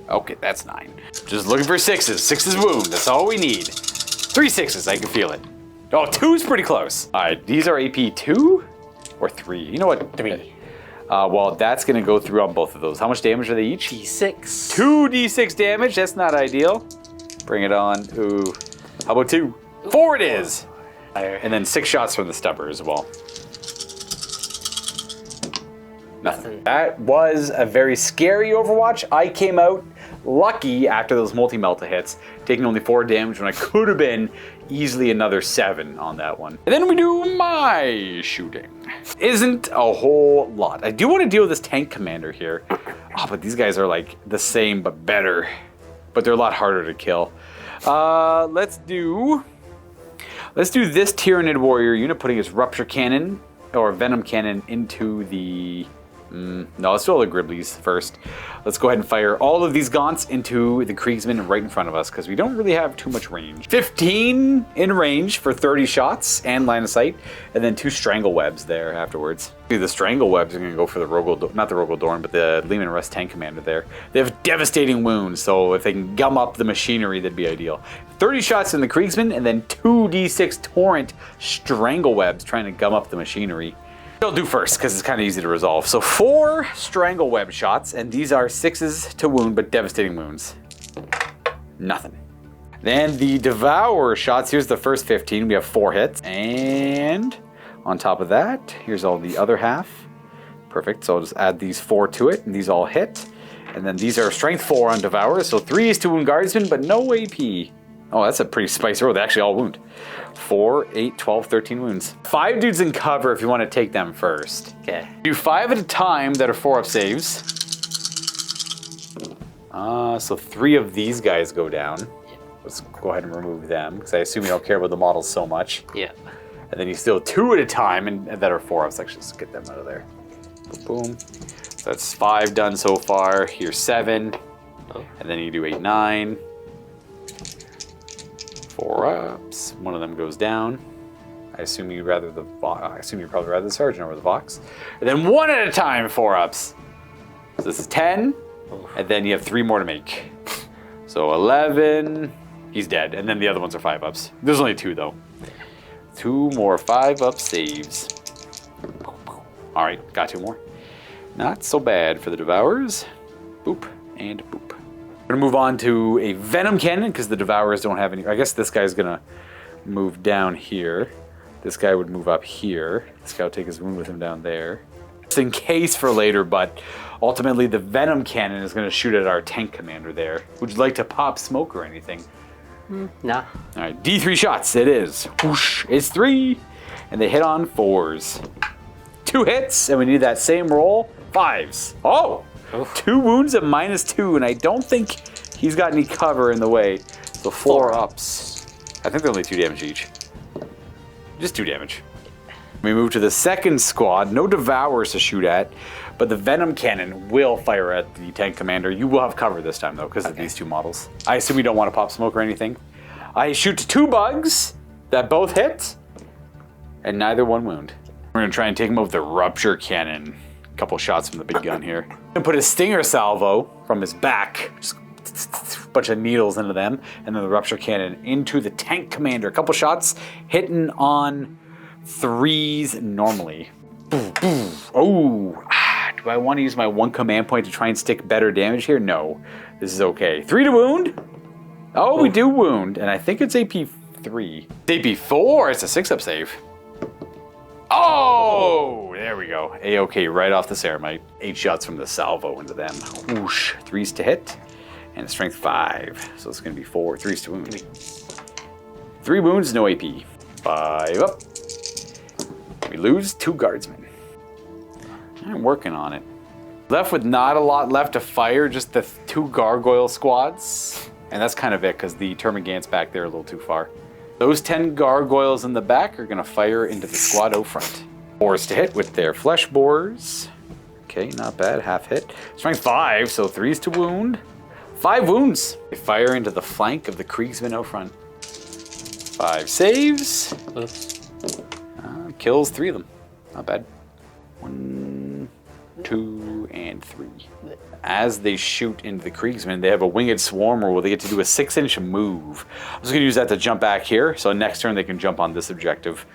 Okay, that's 9. Just looking for 6s. 6s wound. That's all we need. 3 6s. I can feel it. Oh, 2's pretty close. All right, these are AP 2 or 3. You know what? 3. Well, that's gonna go through on both of those. How much damage are they each? D6. 2 D6 damage. That's not ideal. Bring it on. Ooh. How about 2? 4 it is. And then 6 shots from the stubber as well. Nothing. That was a very scary Overwatch. I came out lucky after those multi-melta hits, taking only 4 damage when I could have been easily another 7 on that one. And then we do my shooting. Isn't a whole lot. I do want to deal with this tank commander here. Oh, but these guys are like the same but better. But they're a lot harder to kill. Let's do this Tyranid warrior unit, putting his rupture cannon or venom cannon into the... no, let's do all the Griblies first. Let's go ahead and fire all of these Gaunts into the Kriegsmen right in front of us, because we don't really have too much range. 15 in range for 30 shots and line of sight, and then 2 Strangle Webs there afterwards. The Strangle Webs are going to go for the not the Rogaldorn, but the Lehman Russ tank commander there. They have devastating wounds, so if they can gum up the machinery, that'd be ideal. 30 shots in the Kriegsmen, and then 2 D6 Torrent Strangle Webs trying to gum up the machinery. I'll do first, because it's kind of easy to resolve. So 4 Strangle Web shots, and these are 6s to wound, but devastating wounds. Nothing. Then the Devour shots, here's the first 15, we have 4 hits. And on top of that, here's all the other half. Perfect, so I'll just add these 4 to it, and these all hit. And then these are Strength 4 on Devour, so 3 is to wound Guardsmen, but no AP. Oh, that's a pretty spicy roll. They actually all wound. 4, 8, 12, 13 wounds. 5 dudes in cover if you want to take them first. Okay. Do 5 at a time that are 4-up saves. So 3 of these guys go down. Let's go ahead and remove them, because I assume you don't care about the models so much. Yeah. And then you still 2 at a time and that are 4-ups. Actually, let's get them out of there. Boom. So that's 5 done so far. Here's 7. Oh. And then you do 8, 9. 4-ups. One of them goes down. I assume you'd rather I assume you'd probably rather the Sergeant over the Vox. And then 1 at a time 4-ups. So this is 10. And then you have 3 more to make. So 11. He's dead. And then the other ones are 5-ups. There's only 2 though. 2 more 5-up saves. All right, got 2 more. Not so bad for the Devourers. Boop and boop. We're gonna move on to a Venom Cannon, because the Devourers don't have any. I guess this guy's gonna move down here. This guy would move up here. This guy will take his wound with him down there. Just in case for later, but ultimately the Venom Cannon is gonna shoot at our tank commander there. Would you like to pop smoke or anything? Nah. All right, D3 shots, it is. Whoosh, it's 3, and they hit on 4s. 2 hits, and we need that same roll, 5s. Oh! Oof. 2 wounds at -2, and I don't think he's got any cover in the way. So 4 ups. I think they're only 2 damage each. Just 2 damage. We move to the second squad. No Devourers to shoot at, but the Venom Cannon will fire at the tank commander. You will have cover this time, though, because of these 2 models. I assume you don't want to pop smoke or anything. I shoot 2 bugs that both hit, and neither one wound. We're going to try and take him with the Rupture Cannon. Couple shots from the big gun here. And put a Stinger Salvo from his back, just a bunch of needles into them, and then the Rupture Cannon into the tank commander. A couple shots hitting on 3s normally. Oh, do I want to use my 1 command point to try and stick better damage here? No, this is okay. 3 to wound. Oh, we do wound, and I think it's AP 3. AP4, it's a 6-up save. Oh, there we go. A-OK right off the Ceramite. 8 shots from the salvo into them. Whoosh. 3s to hit, and a strength 5. So it's going to be 4. 3s to wound. 3 wounds, no AP. 5 up. We lose 2 guardsmen. I'm working on it. Left with not a lot left to fire, just the 2 gargoyle squads. And that's kind of it, because the Termagants back there are a little too far. Those 10 gargoyles in the back are going to fire into the squad out front. 4s to hit with their flesh borers. Okay, not bad, half hit. Strength 5, so 3s to wound. 5 wounds. They fire into the flank of the Kriegsmen out front. 5 saves. Oops. Kills 3 of them. Not bad. 1, 2, and 3. As they shoot into the Kriegsmen, they have a winged swarmer where they get to do a 6-inch move. I'm just going to use that to jump back here. So next turn they can jump on this objective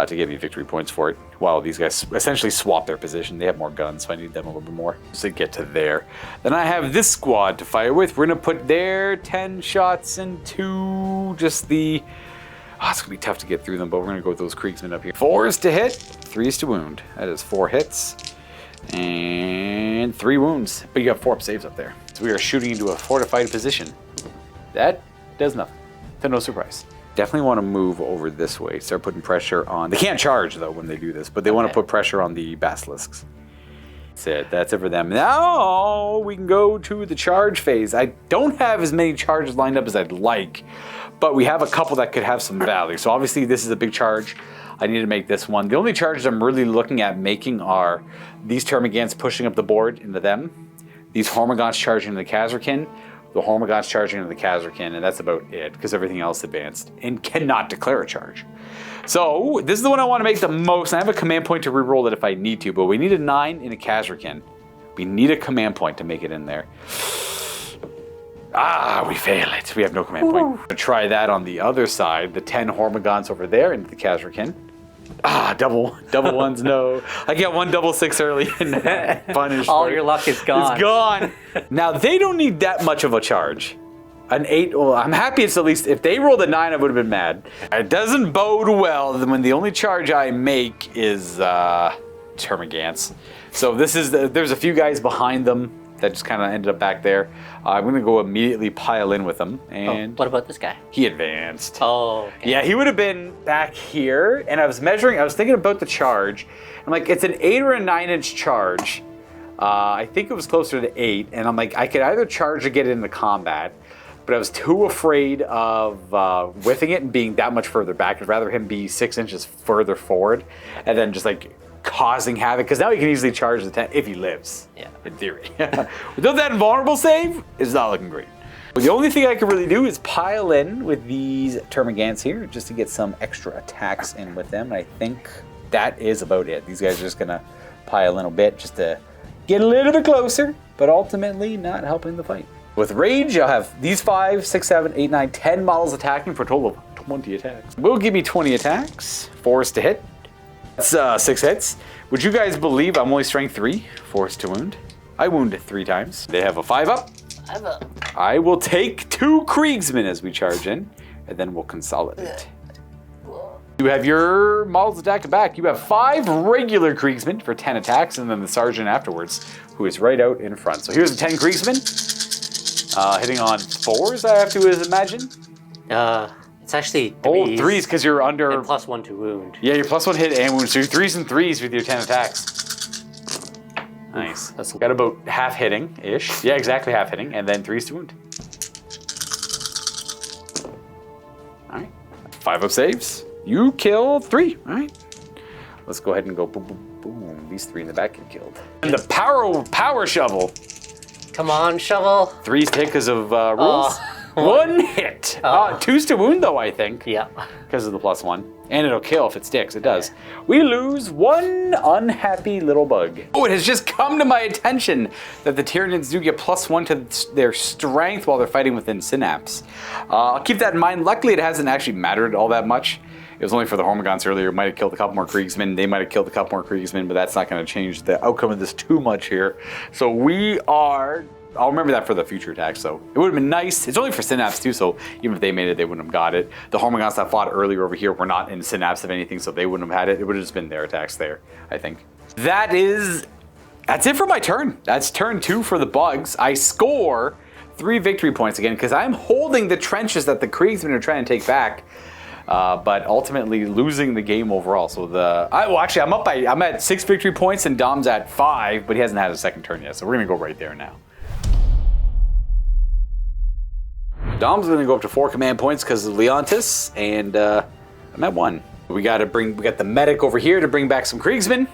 to give you victory points for it. While these guys essentially swap their position. They have more guns, so I need them a little bit more to get to there. Then I have this squad to fire with. We're going to put their 10 shots into just the... Oh, it's going to be tough to get through them, but we're going to go with those Kriegsmen up here. 4s to hit, 3s to wound. That is 4 hits. And 3 wounds. But you have 4 saves up there. So we are shooting into a fortified position. That does nothing. To no surprise. Definitely want to move over this way. Start putting pressure on... They can't charge, though, when they do this. But they want to put pressure on the basilisks. That's it. That's it for them. Now we can go to the charge phase. I don't have as many charges lined up as I'd like. But we have a couple that could have some value. So obviously this is a big charge. I need to make this one. The only charges I'm really looking at making are these Termagants pushing up the board into them, these Hormagaunts charging into the Khazarkin, the Hormagaunts charging into the Khazarkin, and that's about it, because everything else advanced and cannot declare a charge. So this is the one I want to make the most. I have a command point to reroll it if I need to, but we need a 9 in a Khazarkin. We need a command point to make it in there. We fail it. We have no command point. I'm gonna try that on the other side. The 10 Hormagaunts over there into the Khazarkin. Double ones, no. I get 1 double 6 early and punished. All your luck is gone. It's gone. Now, they don't need that much of a charge. An 8, well, I'm happy it's at least, if they rolled a 9, I would have been mad. It doesn't bode well when the only charge I make is Termagants. So there's a few guys behind them that just kind of ended up back there. I'm going to go immediately pile in with them. And what about this guy? He advanced. Oh, okay. Yeah, he would have been back here. And I was thinking about the charge. I'm like, it's an 8 or a 9-inch charge. I think it was closer to 8. And I'm like, I could either charge or get into combat. But I was too afraid of whiffing it and being that much further back. I'd rather him be 6 inches further forward. And then just like causing havoc, because now he can easily charge the 10 if he lives. Yeah, in theory. Without that invulnerable save, it's not looking great. But the only thing I can really do is pile in with these Termagants here just to get some extra attacks in with them. And I think that is about it. These guys are just gonna pile in a bit just to get a little bit closer, but ultimately not helping the fight. With Rage, I'll have these 5, 6, 7, 8, 9, 10 models attacking for a total of 20 attacks. Will give me 20 attacks, 4s to hit. That's 6 hits. Would you guys believe I'm only strength 3, 4s to wound? I wounded 3 times. They have a 5 up. I will take 2 Kriegsmen as we charge in, and then we'll consolidate. You have your models attacking back. You have 5 regular Kriegsmen for 10 attacks, and then the sergeant afterwards, who is right out in front. So here's the 10 Kriegsmen. Hitting on 4s, I have to imagine. It's actually 3s. Oh, 3s because you're under... And +1 to wound. Yeah, you're +1 hit and wound, so you're 3s and 3s with your 10 attacks. Nice. That's got about half hitting-ish. Yeah, exactly half hitting, and then 3s to wound. All right. 5 up saves. You kill 3. All right. Let's go ahead and go boom, boom, boom. These 3 in the back get killed. And the power shovel. Come on, shovel. 3s to hit because of rules. 1 hit. 2s to wound, though, I think. Yeah. Because of the +1. And it'll kill if it sticks. It does. We lose 1 unhappy little bug. Oh, it has just come to my attention that the Tyranids do get +1 to their strength while they're fighting within Synapse. I'll keep that in mind. Luckily, it hasn't actually mattered all that much. It was only for the Hormagaunts earlier. It might have killed a couple more Kriegsmen. They might have killed a couple more Kriegsmen, but that's not going to change the outcome of this too much here. So we are... I'll remember that for the future attacks, so it would have been nice. It's only for Synapse too, so even if they made it, they wouldn't have got it. The Hormagaunts that fought earlier over here were not in Synapse of anything, so they wouldn't have had it. It would have just been their attacks there, I think. That's it for my turn. That's turn 2 for the bugs. I score 3 victory points again, because I'm holding the trenches that the Kriegsmen are trying to take back. but ultimately losing the game overall. So I'm at 6 victory points and Dom's at 5, but he hasn't had a second turn yet. So we're gonna go right there now. Dom's gonna go up to 4 command points because of Leontis, and I'm at 1. We got the medic over here to bring back some Kriegsmen.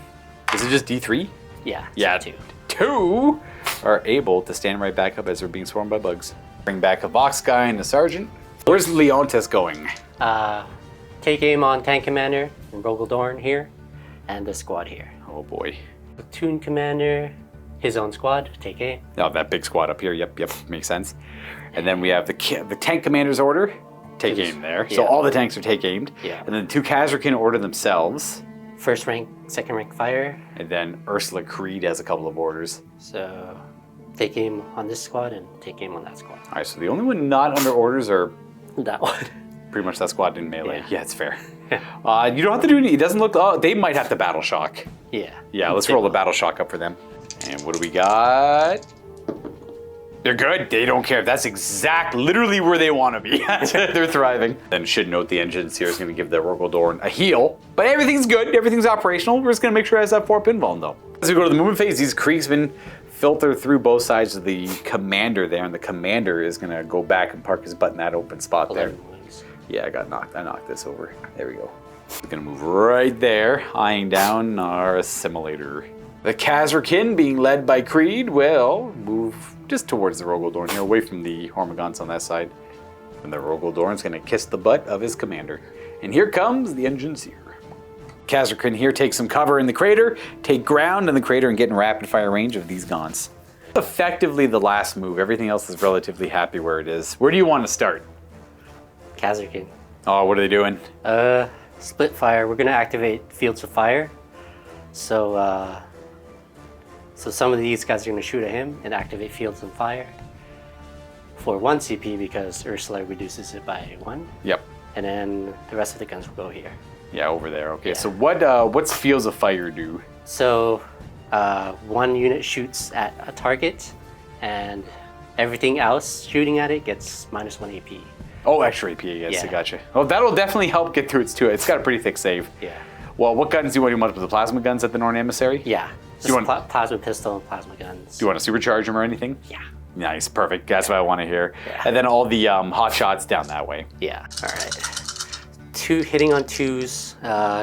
Is it just D3? Yeah. Yeah, 2. 2 are able to stand right back up as they're being swarmed by bugs. Bring back a Vox guy and a sergeant. Where's Leontis going? Take aim on tank commander and Rogaldorn here, and the squad here. Oh boy. Platoon commander, his own squad, take aim. Oh, that big squad up here. Yep, makes sense. And then we have the tank commander's order. Take aim there. So all the tanks are take aimed. Yeah. And then 2 Khazarkin order themselves. First rank, second rank fire. And then Ursula Creed has a couple of orders. So take aim on this squad and take aim on that squad. All right, so the only one not under orders are That one. pretty much that squad in melee. Yeah. It's fair. You don't have to do any. It doesn't look. Oh, they might have to battle shock. Yeah. Yeah, let's roll the battle shock up for them. And what do we got? They're good. They don't care. That's literally where they want to be. They're thriving. Then should note the engines here is going to give the Rogaldorn a heal. But everything's good. Everything's operational. We're just going to make sure it has that 4 pinball though. As we go to the movement phase, these Kriegsmen filter through both sides of the commander there, and the commander is going to go back and park his butt in that open spot there. Yeah, I knocked this over. There we go. We're going to move right there, eyeing down our assimilator. The Khazarkin, being led by Creed, will move just towards the Rogaldorn here, away from the Hormagaunts on that side. And the Rogaldorn's going to kiss the butt of his commander. And here comes the engines here. Khazarkin here takes some cover in the crater, take ground in the crater, and get in rapid fire range of these Gaunts. Effectively the last move. Everything else is relatively happy where it is. Where do you want to start? Khazarkin. Oh, what are they doing? Split fire. We're gonna activate fields of fire. So some of these guys are gonna shoot at him and activate fields of fire for 1 CP because Ursula reduces it by 1. Yep. And then the rest of the guns will go here. Yeah, over there. Okay, Yeah. so what's fields of fire do? So 1 unit shoots at a target, and everything else shooting at it gets -1 AP. Oh, extra AP, yes, I Yeah. gotcha. Oh, that'll definitely help get through its too. It's got a pretty thick save. Yeah. Well, what guns do you want? You want the plasma guns at the Norn Emissary? Yeah. Do you want? Plasma pistol and plasma guns. Do you want to supercharge them or anything? Yeah. Nice, perfect. That's what I want to hear. Yeah. And then all the hot shots down that way. Yeah. All right. 2 hitting on 2s.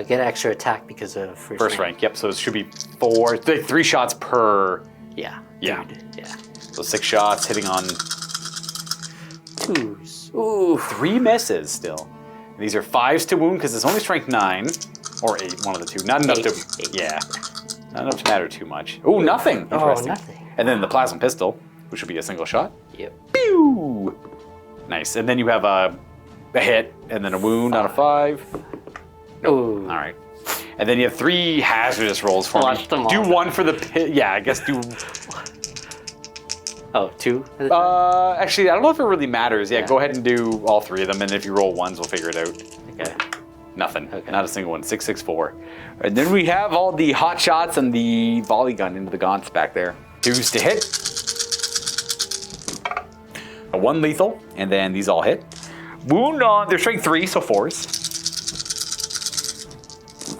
Get extra attack because of First rank. Yep. So it should be 3 shots per. Yeah. Yeah. Dude. Yeah. So 6 shots hitting on 2s. Ooh. 3 misses still. And these are 5s to wound because it's only strength 9 or 8. One of the two. Not enough to. 8. Yeah. Not enough to matter too much. Ooh, nothing. Interesting. Oh, nothing. And then the plasma pistol, which would be a single shot. Yep. Pew! Nice. And then you have a hit and then a wound on a 5. Ooh. All right. And then you have 3 hazardous rolls for me. Watch them all. Do 1 for the pit. Yeah, I guess do. Oh, 2? Actually, I don't know if it really matters. Yeah, Yeah. go ahead and do all 3 of them, and if you roll 1s, we'll figure it out. Okay. Nothing. Okay. Not a single one. 664. And then we have all the hot shots and the volley gun into the Gaunts back there. 2s to hit. A 1 lethal, and then these all hit. Wound on. They're strength 3, so 4s.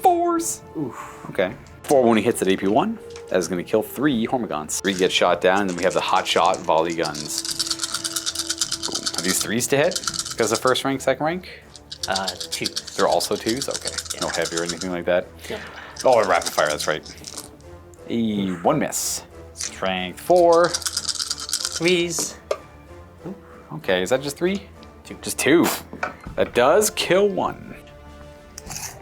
4s. Oof. Okay. 4 wounding hits at AP1. That is going to kill 3 Hormagaunts. 3 get shot down, and then we have the hot shot volley guns. Boom. Are these 3s to hit? Because of first rank, second rank? 2s. They're also 2s? Okay. Yeah. No heavy or anything like that? Yeah. Oh, and rapid fire, that's right. 1 miss. Strength 4. 3s. Okay, is that just 3? 2. Just 2. That does kill 1.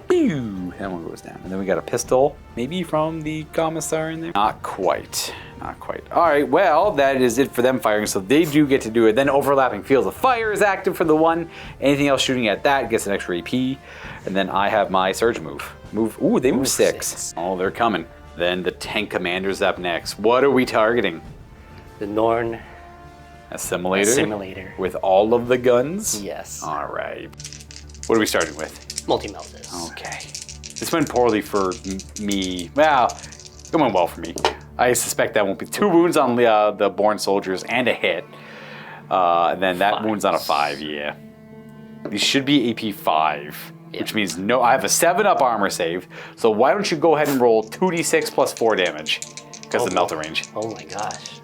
Pew! That one goes down. And then we got a pistol, maybe from the commissar in there. Not quite. Not quite. All right, well, that is it for them firing, so they do get to do it. Then overlapping fields of fire is active for the 1. Anything else shooting at that gets an extra AP. And then I have my surge move. Ooh, they move 6. Oh, they're coming. Then the tank commander's up next. What are we targeting? The Norn Assimilator? With all of the guns? Yes. All right. What are we starting with? Multi-meltas. Okay. This went poorly for me. Well, it went well for me. I suspect that won't be 2 wounds on the Born soldiers and a hit. And then that 5. wounds on a 5, yeah. These should be AP 5, which means no. I have a 7-up armor save. So why don't you go ahead and roll 2d6 plus 4 damage? Because of the melt range. Oh my gosh.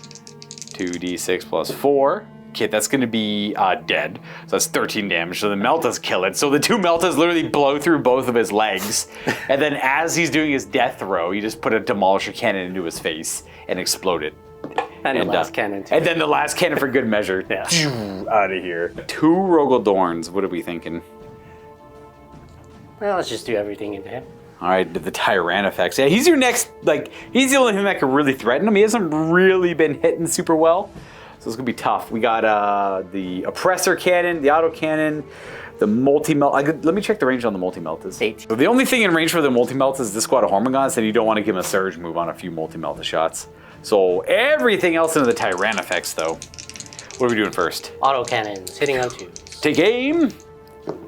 2d6 plus 4. Okay, that's going to be dead. So that's 13 damage. So the meltas kill it. So the 2 meltas literally blow through both of his legs. And then as he's doing his death throw, you just put a demolisher cannon into his face and explode it. And the last cannon too. And then the last cannon for good measure. Yeah. Out of here. 2 Rogaldorns. What are we thinking? Well, let's just do everything in him. All right, the Tyrannifex. Yeah, he's your next, he's the only thing that can really threaten him. He hasn't really been hitting super well. So it's going to be tough. We got the Oppressor Cannon, the Auto Cannon, the Multi-Melt. Let me check the range on the Multi-Melt. 8. So the only thing in range for the Multi-Melt is this squad of Hormigons, and you don't want to give him a surge move on a few Multi-Melt shots. So everything else into the Tyrannifex, though. What are we doing first? Auto cannons, hitting on 2s. Take aim.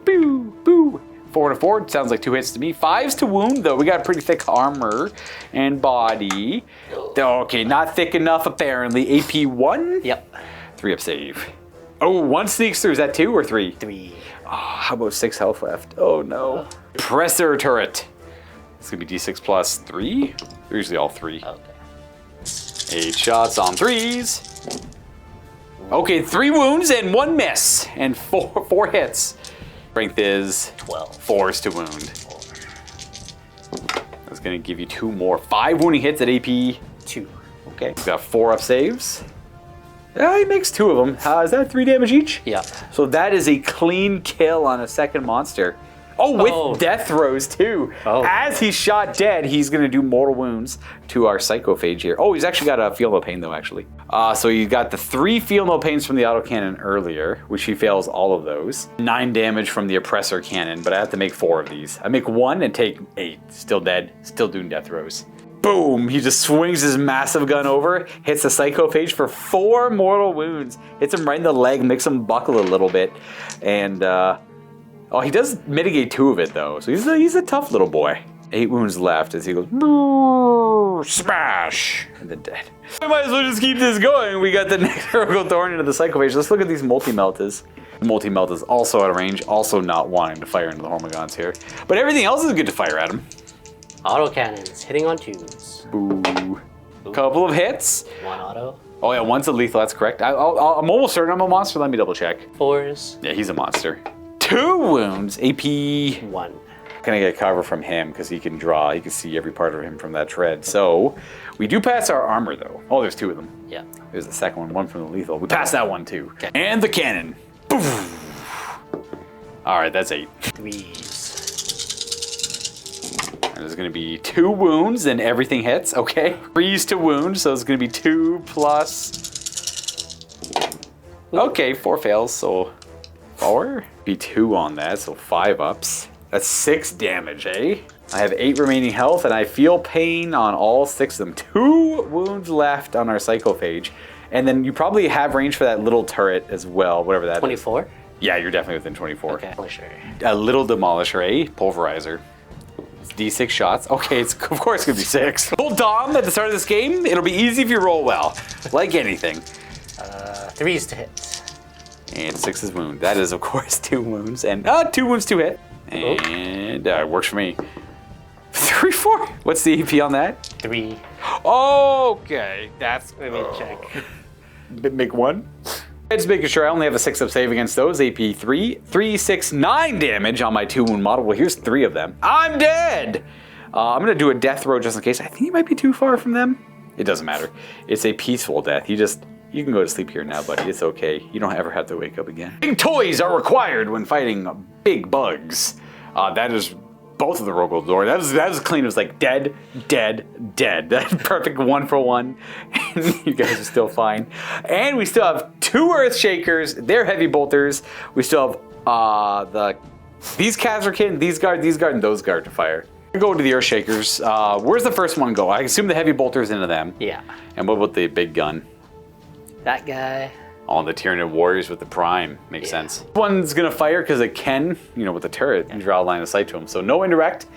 Boo, boo. 4 and a 4, sounds like 2 hits to me. 5s to wound, though. We got pretty thick armor and body. Okay, not thick enough, apparently. AP 1? Yep. 3 up save. Oh, 1 sneaks through. Is that 2 or 3? 3. Oh, how about 6 health left? Oh, no. Presser turret. It's going to be D6 plus 3. They're usually all 3. Okay. 8 shots on 3s. Okay, 3 wounds and 1 miss. And 4 hits. Strength is 12. 4s to wound. That's going to give you 2 more. 5 wounding hits at AP 2. Okay. He's got 4 up saves. Yeah, he makes 2 of them. Is that 3 damage each? Yeah. So that is a clean kill on a second monster. Oh, with death throws too. Oh. As he's shot dead, he's going to do mortal wounds to our psychophage here. Oh, he's actually got a feel no pain though, actually. So you got the 3 feel no pains from the autocannon earlier, which he fails all of those. 9 damage from the oppressor cannon, but I have to make 4 of these. I make 1 and take 8. Still dead, still doing death throws. Boom! He just swings his massive gun over, hits the psychophage for 4 mortal wounds. Hits him right in the leg, makes him buckle a little bit, and oh, he does mitigate 2 of it though, so he's a tough little boy. 8 wounds left as he goes, smash, and then dead. We might as well just keep this going. We got the next Rogaldorn into the psychophage. Let's look at these multi-meltas. The multi-melt is also out of range, also not wanting to fire into the Hormigons here. But everything else is good to fire at him. Auto cannons, hitting on 2s. Boo. Couple of hits. 1 auto. Oh yeah, 1's a lethal, that's correct. I'm almost certain I'm a monster, let me double check. 4s. Yeah, he's a monster. 2 wounds, AP 1. Gonna get cover from him because he can draw. You can see every part of him from that tread. So we do pass our armor though. Oh, there's 2 of them. Yeah. There's the second one from the lethal. We passed that one too. Okay. And the cannon. All right, that's 8. 3s. And there's gonna be 2 wounds and everything hits. Okay. 3s to wound, so it's gonna be 2 plus. Okay, 4 fails, so 4. Be 2 on that, so 5 ups. That's 6 damage, eh? I have 8 remaining health, and I feel pain on all 6 of them. 2 wounds left on our psychophage. And then you probably have range for that little turret as well, whatever that 24? is. Yeah, you're definitely within 24. Okay. Sure. A little demolisher, eh? Pulverizer. It's D6 shots. Okay, of course it's gonna be 6. Roll Dom at the start of this game. It'll be easy if you roll well. Like anything. 3s to hit. And 6 is wound. That is, of course, 2 wounds. And 2 wounds to hit. And it works for me. 3, 4. What's the AP on that? 3. Okay, that's. Let me check. Make 1. Just making sure I only have a 6 up save against those. AP 3, 3, 6, 9 damage on my 2 wound model. Well, here's 3 of them. I'm dead. I'm gonna do a death throw just in case. I think he might be too far from them. It doesn't matter. It's a peaceful death. You can go to sleep here now, buddy. It's okay. You don't ever have to wake up again. Big toys are required when fighting big bugs. That is both of the Rogaldor. That was clean. It was like dead, dead, dead. That's perfect 1 for 1. And you guys are still fine. And we still have 2 Earth Shakers. They're heavy bolters. We still have these Kazrakin, these guard, and those guard to fire. We go to the Earth Shakers. Where's the first one go? I assume the heavy bolters into them. Yeah. And what about the big gun? That guy. Oh, the Tyranid warriors with the prime. Makes sense. One's gonna fire because it can, with the turret, and draw a line of sight to him. So no indirect,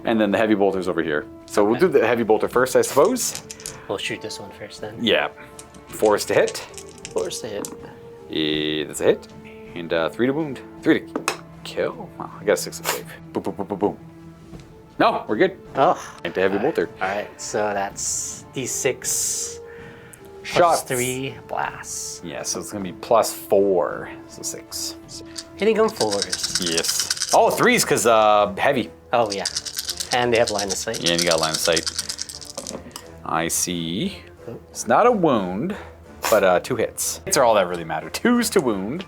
and then the heavy bolter's over here. So we'll do the heavy bolter first, I suppose. We'll shoot this one first then. Yeah. 4 is to hit. 4 is to hit. Yeah, that's a hit. And 3 to wound. 3 to... kill? Well, I got a 6 to save. Boom, boom, boom, boom, boom. No, we're good. Oh. Into heavy bolter. Alright, so that's D6 Shots. plus 3 blasts. Yeah, so it's gonna be +4. So 6. Hitting on 4s. Yes. Oh, 3s because heavy. Oh, yeah. And they have line of sight. Yeah, and you got line of sight. I see. It's not a wound, but 2 hits. Hits are all that really matter. 2s to wound.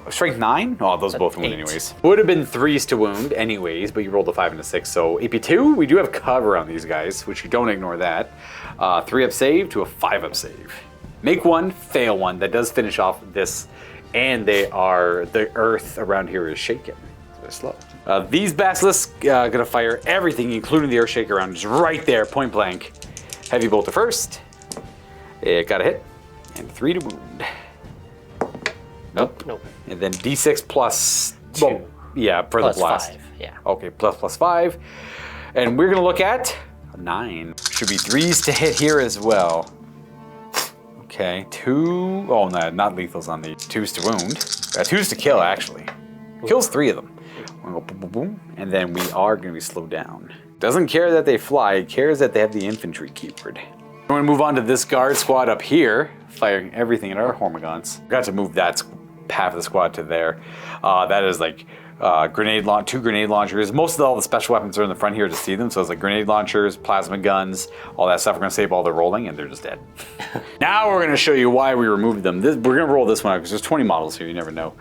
Strength 9? Oh, those both wound 8. anyways. Would have been 3s to wound anyways, but you rolled a 5 and a 6. So AP2, we do have cover on these guys, which you don't ignore that. 3 up save to a 5 up save. Make 1, fail 1. That does finish off this, and the earth around here is shaken. So they're slow. These basilisks gonna fire everything, including the earth shaker round, just right there, point blank. Heavy bolter first. It got a hit, and 3 to wound. Nope. Nope. And then D6 plus 2. Well, yeah, for Plus the blast. 5, yeah. Okay, plus 5. And we're gonna look at a 9. Should be 3s to hit here as well. Okay, 2. Oh, no, not lethals on these. 2s to wound. 2s to kill, actually. Kills 3 of them. We're gonna go boom, boom, boom. And then we are gonna be slowed down. Doesn't care that they fly, it cares that they have the infantry keyword. We're gonna move on to this guard squad up here, firing everything at our Hormigons. Got to move that half of the squad to there. That is like 2 grenade launchers. Most of all the special weapons are in the front here to see them. So it's like grenade launchers, plasma guns, all that stuff. We're gonna save all the rolling, and they're just dead. Now we're gonna show you why we removed them. We're gonna roll this one out because there's 20 models here. You never know.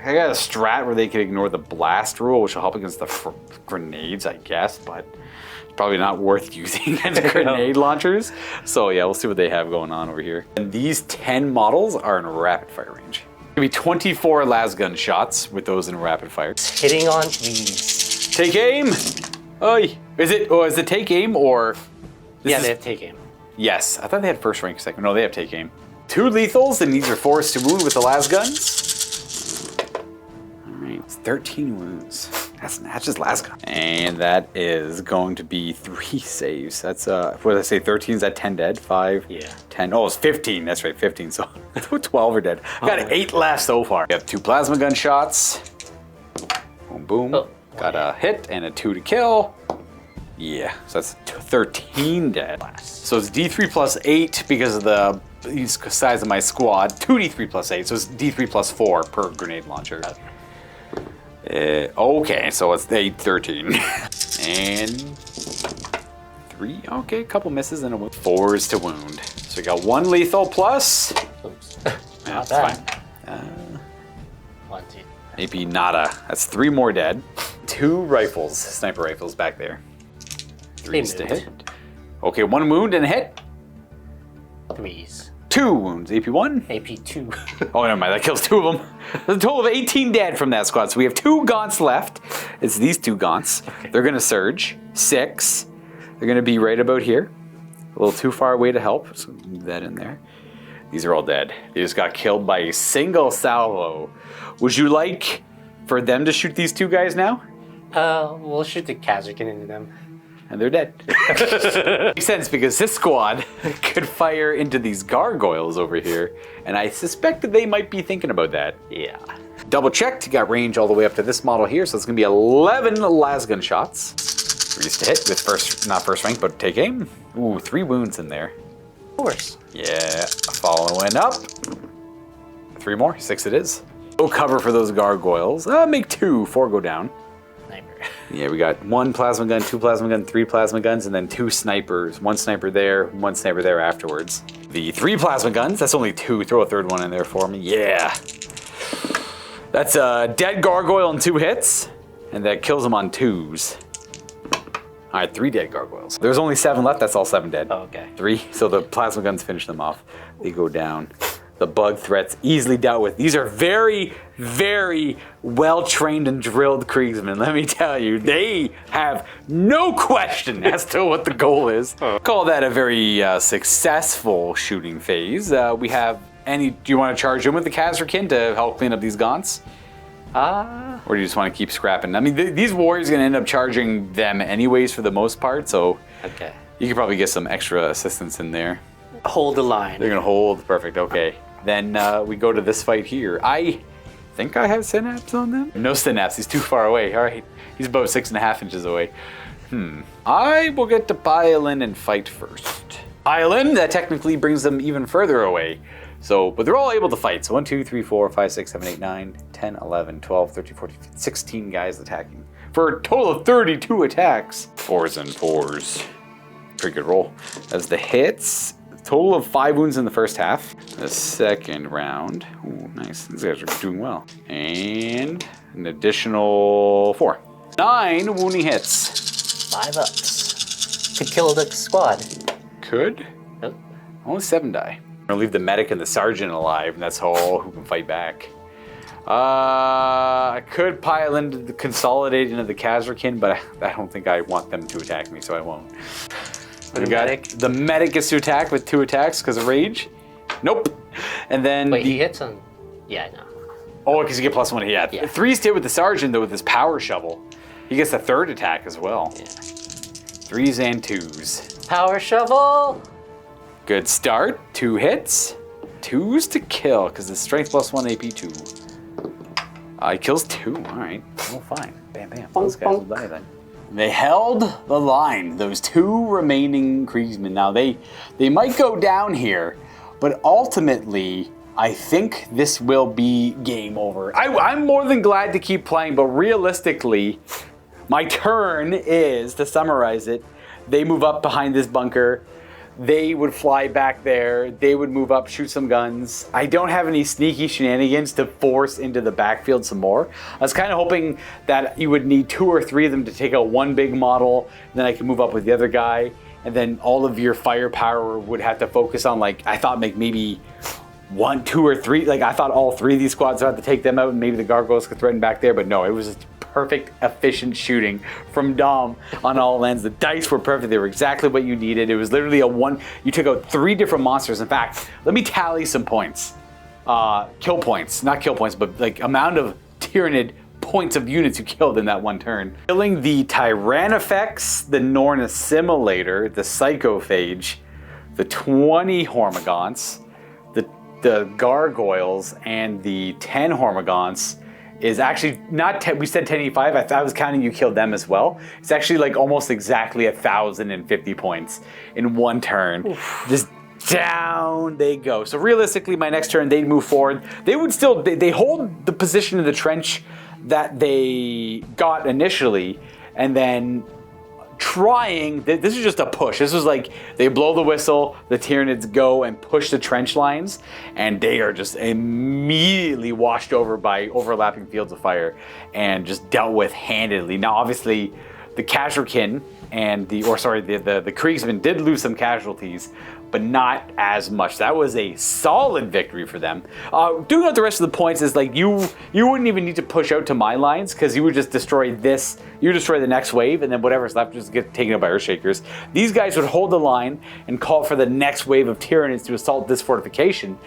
I got a strat where they can ignore the blast rule, which will help against the grenades, I guess, but it's probably not worth using as grenade launchers. So yeah, we'll see what they have going on over here. And these 10 models are in rapid fire range. Gonna be 24 lasgun shots with those in rapid fire. Hitting on these. Take aim. Oi. Is it take aim or? Yeah, they have take aim. Yes, I thought they had first rank, second. No, they have take aim. 2 lethals, and these are 4s to wound with the lasguns. All right, it's 13 wounds. That's just lasgun. And that is going to be 3 saves. That's what did I say? 13 is that 10 dead? 5. Yeah. 10. Oh, it's 15. That's right, 15. So 12 are dead. I got 8 left so far. We have 2 plasma gun shots. Boom, boom. Oh, got a hit and a 2 to kill. Yeah, so that's 13 dead. So it's D3 plus 8 because of the size of my squad. 2D3 plus 8, so it's D3 plus 4 per grenade launcher. Okay, so it's 8, 13. And 3, okay, a couple misses and a wound. 4s to wound. So we got 1 lethal plus. Oops. That's bad. fine. 1, 2. Maybe nada. That's 3 more dead. 2 rifles, sniper rifles back there. 3s to hit. Okay, 1 wound and a hit. 3s. 2 wounds. AP1. AP2. Oh, never mind. That kills 2 of them. There's a total of 18 dead from that squad. So we have 2 gaunts left. It's these 2 gaunts. Okay. They're going to surge. 6. They're going to be right about here. A little too far away to help. So move that in there. These are all dead. They just got killed by a single salvo. Would you like for them to shoot these 2 guys now? We'll shoot the Kazakin into them. And they're dead. Makes sense because this squad could fire into these gargoyles over here, and I suspect that they might be thinking about that. Yeah. Double checked, got range all the way up to this model here, so it's gonna be 11 lasgun shots. 3s to hit with not first rank, but take aim. Ooh, 3 wounds in there. Of course. Yeah, following up. 3 more, 6 it is. No cover for those gargoyles. Make 2, 4 go down. Yeah, we got 1 plasma gun, 2 plasma gun, 3 plasma guns, and then 2 snipers. 1 sniper there, 1 sniper there afterwards. The 3 plasma guns, that's only 2. Throw a 3rd one in there for me. Yeah. That's a dead gargoyle and 2 hits, and that kills them on 2s. All right, 3 dead gargoyles. There's only 7 left, that's all 7 dead. Oh, okay. 3, so the plasma guns finish them off. They go down. The bug threats easily dealt with. These are very, very well-trained and drilled Kriegsmen. Let me tell you, they have no question as to what the goal is. Call that a very successful shooting phase. We have do you want to charge in with the Kazrakin to help clean up these gaunts? Or do you just want to keep scrapping? I mean, these warriors are going to end up charging them anyways for the most part, so okay. You could probably get some extra assistance in there. Hold the line. They're going to hold. Perfect. Okay. then we go to this fight here. I think I have synapse on them. No synapse, he's too far away. All right, he's about 6.5 inches away. I will get to pile in and fight first. Pile in, that technically brings them even further away. So, but they're all able to fight. So 1, 2, 3, 4, 5, 6, 7, 8, 9, 10, 11, 12, 13, 14, 15, 16 guys attacking. For a total of 32 attacks. 4s and 4s. Pretty good roll. As the hits, total of 5 wounds in the first half. The second round, ooh, nice. These guys are doing well. And an additional 4. 9 wounding hits. 5 ups. Could kill the squad. Could? Nope. Only 7 die. I'm gonna leave the medic and the sergeant alive, and that's all who can fight back. I could pile into the consolidate into the Khazarkin, but I don't think I want them to attack me, so I won't. The medic gets to attack with 2 attacks because of rage. Nope. And then wait, he hits on. Yeah, no. Oh, because you get +1 hit. Yeah. 3's hit with the sergeant though with his power shovel. He gets the 3rd attack as well. Yeah. 3s and 2s. Power shovel. Good start. 2 hits. 2s to kill because the strength +1 AP 2. He kills 2. All right. Oh, fine. Bam, bam. Those guys will die then. They held the line. Those 2 remaining Kriegsmen. Now they might go down here, but ultimately I think this will be game over. I'm more than glad to keep playing, but realistically, my turn is, to summarize it, they move up behind this bunker. They would fly back there. They would move up, shoot some guns. I don't have any sneaky shenanigans to force into the backfield some more. I was kind of hoping that you would need 2 or 3 of them to take out one big model, and then I could move up with the other guy, and then all of your firepower would have to focus on, like, I thought maybe 1, 2, or 3. Like, I thought all 3 of these squads would have to take them out, and maybe the gargoyles could threaten back there, but no, it was just perfect, efficient shooting from Dom on all ends. The dice were perfect. They were exactly what you needed. It was literally a one. You took out 3 different monsters. In fact, let me tally some points. Kill points. Not kill points, but like amount of Tyranid points of units you killed in that one turn. Killing the Tyrannifex, the Norn Assimilator, the Psychophage, the 20 Hormagaunts, the Gargoyles, and the 10 Hormagaunts is actually not 10, we said 1085. I was counting you killed them as well. It's actually like almost exactly 1,050 points in one turn. Oof. Just down they go. So realistically, my next turn, they'd move forward. They would still, they hold the position in the trench that they got initially, and then this is just a push. This was like they blow the whistle, the Tyranids go and push the trench lines, and they are just immediately washed over by overlapping fields of fire and just dealt with handedly. Now, obviously, the Khazarkin and the Kriegsmen did lose some casualties, but not as much. That was a solid victory for them. Doing out the rest of the points is like you wouldn't even need to push out to my lines because you would just destroy this. You destroy the next wave, and then whatever's left just get taken out by Earthshakers. These guys would hold the line and call for the next wave of Tyranids to assault this fortification.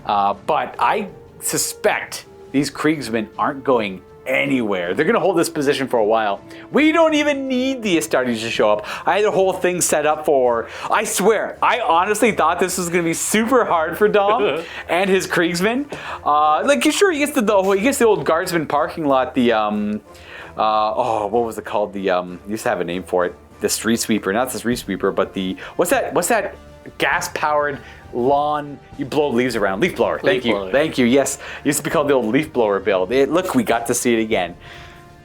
But I suspect these Kriegsmen aren't going anywhere. They're going to hold this position for a while. We don't even need the Astartes to show up. I had the whole thing set up for, I swear, I honestly thought this was going to be super hard for Dom and his Kriegsmen. Like, sure, he gets the old guardsman parking lot, what was it called? Used to have a name for it. The street sweeper, not the street sweeper, but what's that gas-powered lawn, you blow leaves around. Leaf blower. Thank you. Yes, it used to be called the old leaf blower build. Look, we got to see it again.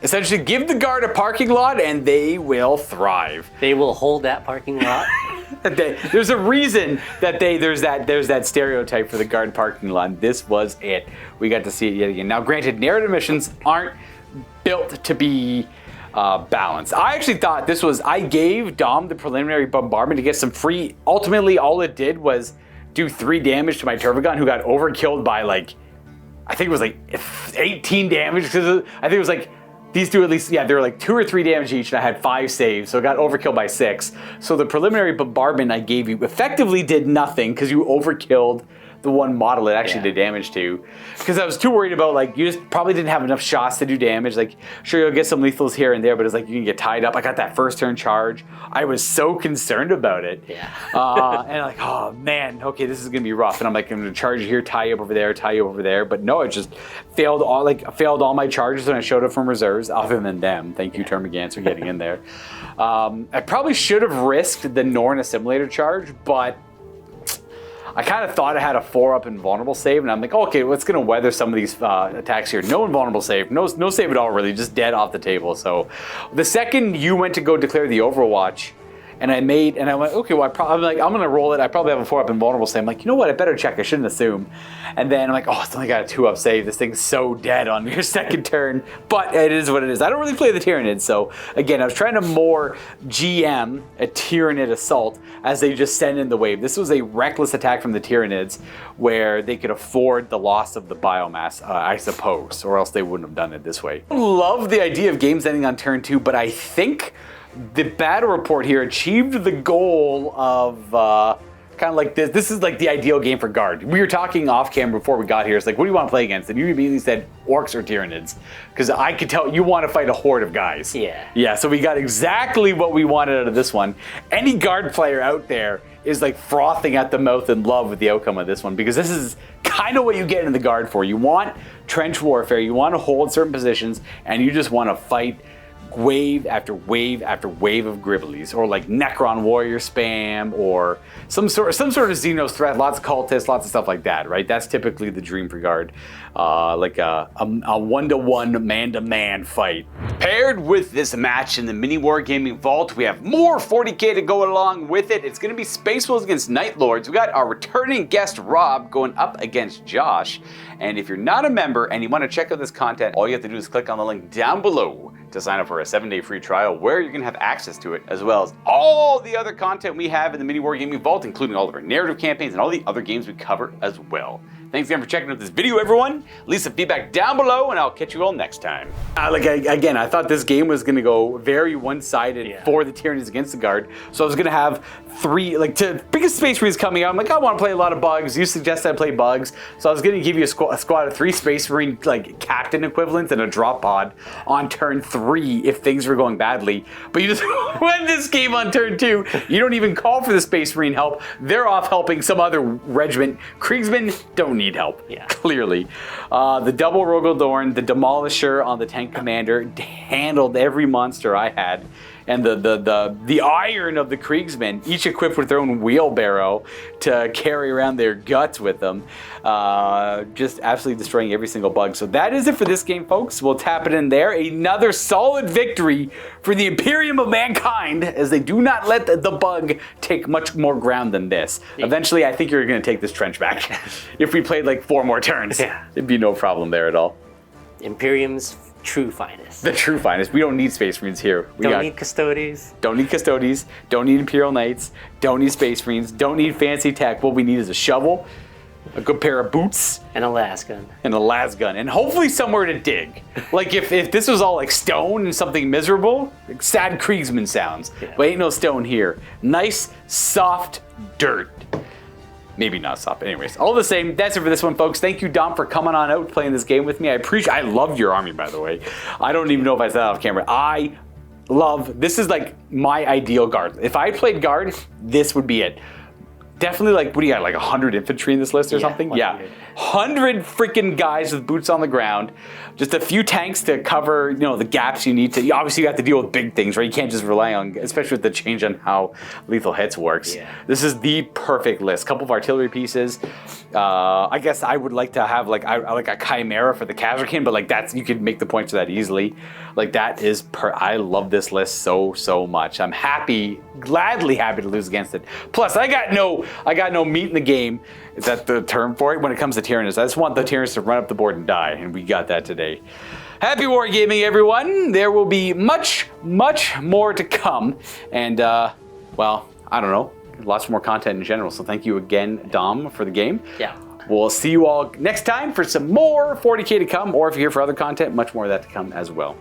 Essentially, give the guard a parking lot and they will thrive. They will hold that parking lot. There's a reason that there's that stereotype for the guard parking lot. This was it. We got to see it yet again. Now, granted, narrative missions aren't built to be balanced. I actually thought I gave Dom the preliminary bombardment to get some free. Ultimately, all it did was do 3 damage to my Turbogun, who got overkilled by I think it was 18 damage, because I think it was these two at least, they were 2 or 3 damage each, and I had 5 saves, so it got overkilled by 6. So the preliminary bombardment I gave you effectively did nothing because you overkilled the one model it actually did damage to. Because I was too worried about, like, you just probably didn't have enough shots to do damage. Like, sure, you'll get some lethals here and there, but it's like you can get tied up. I got that first turn charge. I was so concerned about it. Yeah. And like, oh man, okay, this is gonna be rough. And I'm like, I'm gonna charge you here, tie you up over there, tie you over there. But no, it just failed all my charges when I showed up from reserves, other than them. Thank you, Termagants, for getting in there. I probably should have risked the Norn Assimilator charge, but I kind of thought I had a 4-up invulnerable save, and I'm like, okay, what's going to weather some of these attacks here? No invulnerable save, no save at all, really, just dead off the table. So the second you went to go declare the Overwatch, and I went, okay, well, I'm going to roll it. I probably have a 4-up invulnerable save. I'm like, you know what? I better check. I shouldn't assume. And then I'm like, oh, it's only got a 2-up save. This thing's so dead on your second turn. But it is what it is. I don't really play the Tyranids. So again, I was trying to more GM a Tyranid assault as they just send in the wave. This was a reckless attack from the Tyranids where they could afford the loss of the biomass, I suppose, or else they wouldn't have done it this way. I love the idea of games ending on turn 2, but I think the battle report here achieved the goal of kind of like this. This is like the ideal game for Guard. We were talking off camera before we got here. It's like, what do you want to play against? And you immediately said Orcs or Tyranids, because I could tell you want to fight a horde of guys. Yeah. Yeah, so we got exactly what we wanted out of this one. Any Guard player out there is like frothing at the mouth in love with the outcome of this one, because this is kind of what you get in the Guard for. You want trench warfare, you want to hold certain positions, and you just want to fight wave after wave after wave of Gribblies, or like Necron warrior spam, or some sort of Xenos threat, lots of cultists, lots of stuff like that, right? That's typically the dream for Guard, like a one-to-one, man-to-man fight. Paired with this match in the MiniWarGaming Vault, we have more 40k to go along with it. It's going to be Space Wolves against Night Lords. We got our returning guest Rob going up against Josh. And if you're not a member and you want to check out this content, all you have to do is click on the link down below to sign up for a 7-day free trial where you're going to have access to it, as well as all the other content we have in the MiniWarGaming Vault, including all of our narrative campaigns and all the other games we cover as well. Thanks again for checking out this video, everyone. Leave some feedback down below, and I'll catch you all next time. Again, I thought this game was going to go very one-sided for the Tyranids against the Guard. So I was going to have biggest Space Marines coming out. I'm like, I want to play a lot of bugs. You suggested I play bugs. So I was going to give you a squad of 3 Space Marine captain equivalents and a drop pod on turn 3 if things were going badly. But you just win this game on turn 2. You don't even call for the Space Marine help. They're off helping some other regiment. Kriegsmen don't need help, clearly. The double Rogaldorn, the Demolisher on the tank commander handled every monster I had. And the iron of the Kriegsmen, each equipped with their own wheelbarrow to carry around their guts with them, just absolutely destroying every single bug. So that is it for this game, folks. We'll tap it in there. Another solid victory for the Imperium of Mankind, as they do not let the bug take much more ground than this. Eventually, I think you're going to take this trench back. If we played like 4 more turns, it'd be no problem there at all. Imperium's true finest. The true finest. We don't need Space Marines here. Don't need Custodes. Don't need Custodes. Don't need Imperial Knights. Don't need Space Marines. Don't need fancy tech. What we need is a shovel, a good pair of boots, and a las gun. And hopefully somewhere to dig. Like if this was all like stone and something miserable, like sad Kriegsman sounds. But ain't no stone here. Nice, soft dirt. Maybe not soft, but anyways. All the same, that's it for this one, folks. Thank you, Dom, for coming on out, playing this game with me. I love your army, by the way. I don't even know if I said that off camera. This is like my ideal Guard. If I played Guard, this would be it. Definitely what do you got, 100 infantry in this list or something? 100. Yeah. 100 freaking guys with boots on the ground. Just a few tanks to cover, the gaps you need to. Obviously, you have to deal with big things, right? You can't just rely on, especially with the change on how lethal hits works. Yeah. This is the perfect list. Couple of artillery pieces. I guess I would like to have a Chimera for the Kazrakin, but you could make the points for that easily. I love this list so much. I'm gladly happy to lose against it. Plus, I got no meat in the game. Is that the term for it? When it comes to Tyranids, I just want the Tyranids to run up the board and die, and we got that today. Happy wargaming, everyone! There will be much more to come, and well, I don't know, lots more content in general. So thank you again, Dom, for the game. Yeah. We'll see you all next time for some more 40k to come, or if you're here for other content, much more of that to come as well.